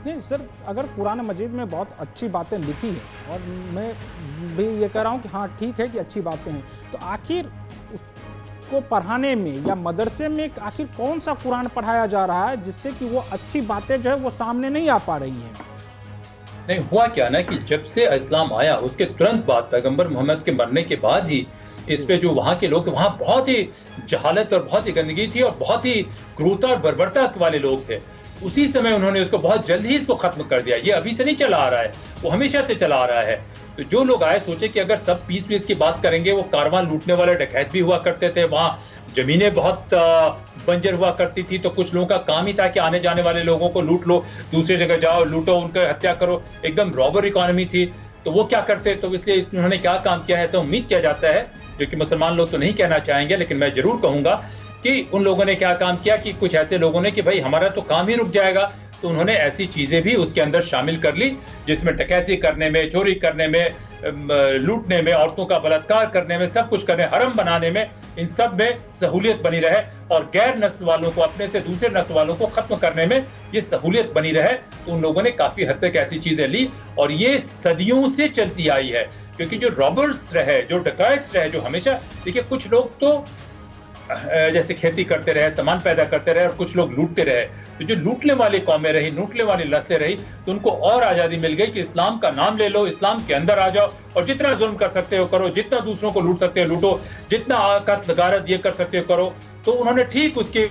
नहीं सर, अगर कुरान मजीद में बहुत अच्छी बातें लिखी है और मैं भी ये कह रहा हूँ कि हाँ ठीक है कि अच्छी बातें हैं, तो आखिर उसको पढ़ाने में या मदरसे में आखिर कौन सा कुरान पढ़ाया जा रहा है जिससे कि वो अच्छी बातें जो है वो सामने नहीं आ पा रही हैं? नहीं, हुआ क्या ना कि जब से इस्लाम आया उसके तुरंत बाद पैगंबर मोहम्मद के मरने के बाद ही इस पे जो वहाँ के लोग, वहाँ बहुत ही जहालत और बहुत ही गंदगी थी और बहुत ही क्रूरता और बर्बरता वाले लोग थे। उसी समय उन्होंने उसको बहुत जल्द ही इसको खत्म कर दिया। ये अभी से नहीं चला आ रहा है, वो हमेशा से चला आ रहा है। तो जो लोग आए सोचे कि अगर सब पीस की बात करेंगे, वो कारवां लूटने वाले डकैत भी हुआ करते थे, वहाँ जमीनें बहुत बंजर हुआ करती थी, तो कुछ लोगों का काम ही था कि आने जाने वाले लोगों को लूट लो, दूसरी जगह जाओ लूटो, उनका हत्या करो, एकदम रॉबर इकोनॉमी थी। तो वो क्या करते, तो इसलिए उन्होंने क्या काम किया है, ऐसा उम्मीद किया जाता है, जो कि मुसलमान लोग तो नहीं कहना चाहेंगे, लेकिन मैं जरूर कहूंगा कि उन लोगों ने क्या काम किया कि कुछ ऐसे लोगों ने कि भाई हमारा तो काम ही रुक जाएगा, तो उन्होंने ऐसी चीजें भी उसके अंदर शामिल कर ली जिसमें डकैती करने में, चोरी करने में, लूटने में, औरतों का बलात्कार करने में, सब कुछ करने, हरम बनाने में, इन सब में सहूलियत बनी रहे और गैर नस्ल वालों को, अपने से दूसरे नस्ल वालों को खत्म करने में ये सहूलियत बनी रहे। तो उन लोगों ने काफी हद तक ऐसी चीजें ली और ये सदियों से चलती आई है, क्योंकि जो रॉबर्स रहे, जो डकैत्स रहे, जो हमेशा, देखिए कुछ लोग तो जैसे खेती करते रहे, सामान पैदा करते रहे और कुछ लोग लूटते रहे। तो जो लूटने वाली कौमें रही, लूटने वाली नस्लें रही, तो उनको और आज़ादी मिल गई कि इस्लाम का नाम ले लो, इस्लाम के अंदर आ जाओ और जितना जुल्म कर सकते हो करो, जितना दूसरों को लूट सकते हो लूटो, जितना कत्ल गारत ये कर सकते हो करो। तो उन्होंने ठीक उसके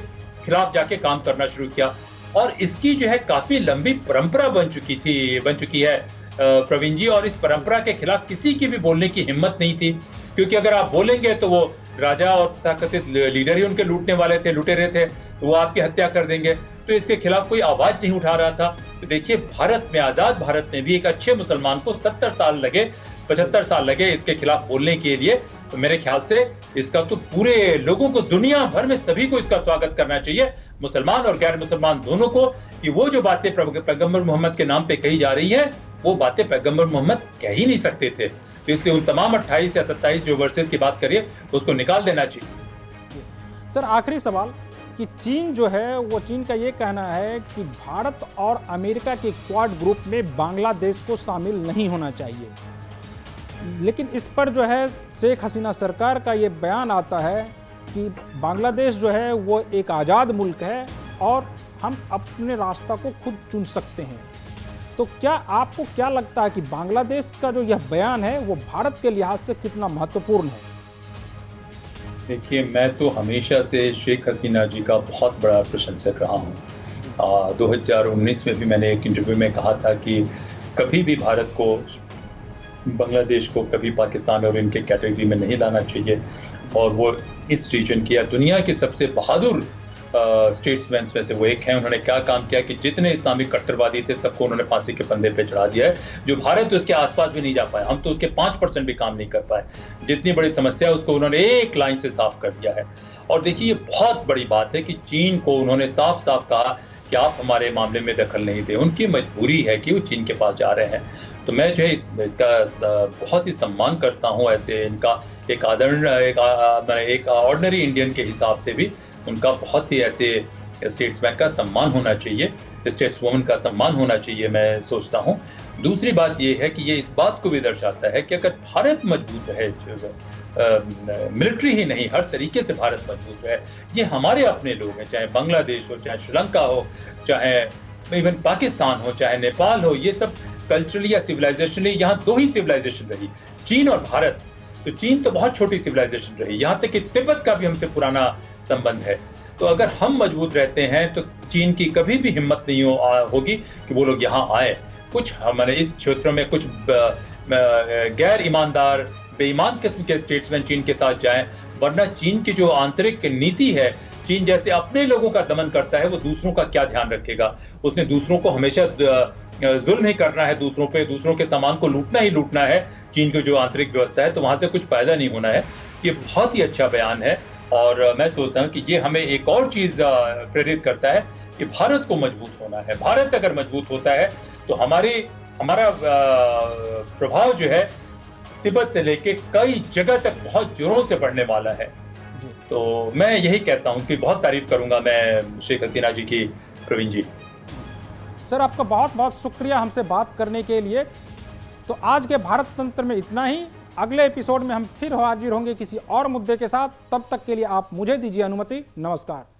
खिलाफ जाके काम करना शुरू किया और इसकी जो है काफी लंबी परंपरा बन चुकी है प्रवीण जी। और इस परंपरा के खिलाफ किसी की भी बोलने की हिम्मत नहीं थी, क्योंकि अगर आप बोलेंगे तो वो राजा और तथाकथित लीडर ही उनके लूटने वाले थे, लुटेरे थे, तो वो आपकी हत्या कर देंगे। तो इसके खिलाफ कोई आवाज नहीं उठा रहा था। तो देखिए, भारत में, आजाद भारत में भी एक अच्छे मुसलमान को 70 साल लगे, 75 साल लगे इसके खिलाफ बोलने के लिए। तो मेरे ख्याल से इसका तो पूरे लोगों को, दुनिया भर में सभी को इसका स्वागत करना चाहिए, मुसलमान और गैर मुसलमान दोनों को, कि वो जो बातें पैगंबर मोहम्मद के नाम पे कही जा रही है, वो बातें पैगंबर मोहम्मद कह ही नहीं सकते थे। तो इसलिए उन तमाम 28 या 27 जो वर्सेस की बात करिए उसको निकाल देना चाहिए। सर, आखिरी सवाल कि चीन जो है, वो चीन का ये कहना है कि भारत और अमेरिका के क्वाड ग्रुप में बांग्लादेश को शामिल नहीं होना चाहिए, लेकिन इस पर जो है शेख हसीना सरकार का ये बयान आता है कि बांग्लादेश जो है वो एक आज़ाद मुल्क है और हम अपने रास्ता को खुद चुन सकते हैं। तो क्या आपको क्या लगता है कि बांग्लादेश का जो यह बयान है वो भारत के लिहाज से कितना महत्वपूर्ण है? देखिए, मैं तो हमेशा से शेख हसीना जी का बहुत बड़ा प्रशंसक रहा हूँ। 2019 में भी मैंने एक इंटरव्यू में कहा था कि कभी भी भारत को, बांग्लादेश को कभी पाकिस्तान और इनके कैटेगरी में नहीं लाना चाहिए, और वो इस रीजन की या दुनिया के सबसे बहादुर स्टेट्समैन में से वो एक हैं। उन्होंने क्या काम किया कि जितने इस्लामिक कट्टरवादी थे सबको उन्होंने फांसी के फंदे पे चढ़ा दिया है। जो भारत तो उसके आसपास भी नहीं जा पाया, हम तो उसके 5% भी काम नहीं कर पाए। जितनी बड़ी समस्या है उसको उन्होंने एक लाइन से साफ कर दिया है। और देखिए, ये बहुत बड़ी बात है कि चीन को उन्होंने साफ साफ कहा कि आप हमारे मामले में दखल नहीं दें। उनकी मजबूरी है कि वो चीन के पास जा रहे हैं। तो मैं जो है इसका बहुत ही सम्मान करता हूँ। ऐसे इनका एक ऑर्डिनरी इंडियन के हिसाब से भी उनका बहुत ही ऐसे स्टेट्समैन का सम्मान होना चाहिए, स्टेट्सवुमन का सम्मान होना चाहिए, मैं सोचता हूँ। दूसरी बात ये है कि ये इस बात को भी दर्शाता है कि अगर भारत मजबूत रहे, मिलिट्री ही नहीं, हर तरीके से भारत मजबूत रहे, ये हमारे अपने लोग हैं, चाहे बांग्लादेश हो, चाहे श्रीलंका हो, चाहे इवन पाकिस्तान हो, चाहे नेपाल हो, ये सब कल्चरली या सिविलाइजेशनली यहाँ दो ही सिविलाइजेशन रही, चीन और भारत। तो चीन तो बहुत छोटी सिविलाइजेशन रही, यहाँ तक कि तिब्बत का भी हमसे पुराना संबंध है। तो अगर हम मजबूत रहते हैं तो चीन की कभी भी हिम्मत नहीं होगी कि वो लोग यहाँ आए। कुछ हमारे इस क्षेत्र में कुछ गैर ईमानदार, बेईमान किस्म के स्टेट्समैन चीन के साथ जाएं, वरना चीन की जो आंतरिक नीति है, चीन जैसे अपने लोगों का दमन करता है, वो दूसरों का क्या ध्यान रखेगा। उसने दूसरों को हमेशा जुल्म ही करना है, दूसरों पे, दूसरों के सामान को लूटना ही लूटना है। चीन की जो आंतरिक व्यवस्था है, तो वहां से कुछ फायदा नहीं होना है। ये बहुत ही अच्छा बयान है और मैं सोचता हूँ कि ये हमें एक और चीज प्रेरित करता है कि भारत को मजबूत होना है। भारत अगर मजबूत होता है तो हमारा प्रभाव जो है तिब्बत से लेके कई जगह तक बहुत जोरों से बढ़ने वाला है। तो मैं यही कहता हूँ कि बहुत तारीफ करूंगा मैं शेख हसीना जी की, प्रवीण जी। सर, आपका बहुत बहुत शुक्रिया हमसे बात करने के लिए। तो आज के भारत तंत्र में इतना ही। अगले एपिसोड में हम फिर हाजिर होंगे किसी और मुद्दे के साथ। तब तक के लिए आप मुझे दीजिए अनुमति। नमस्कार।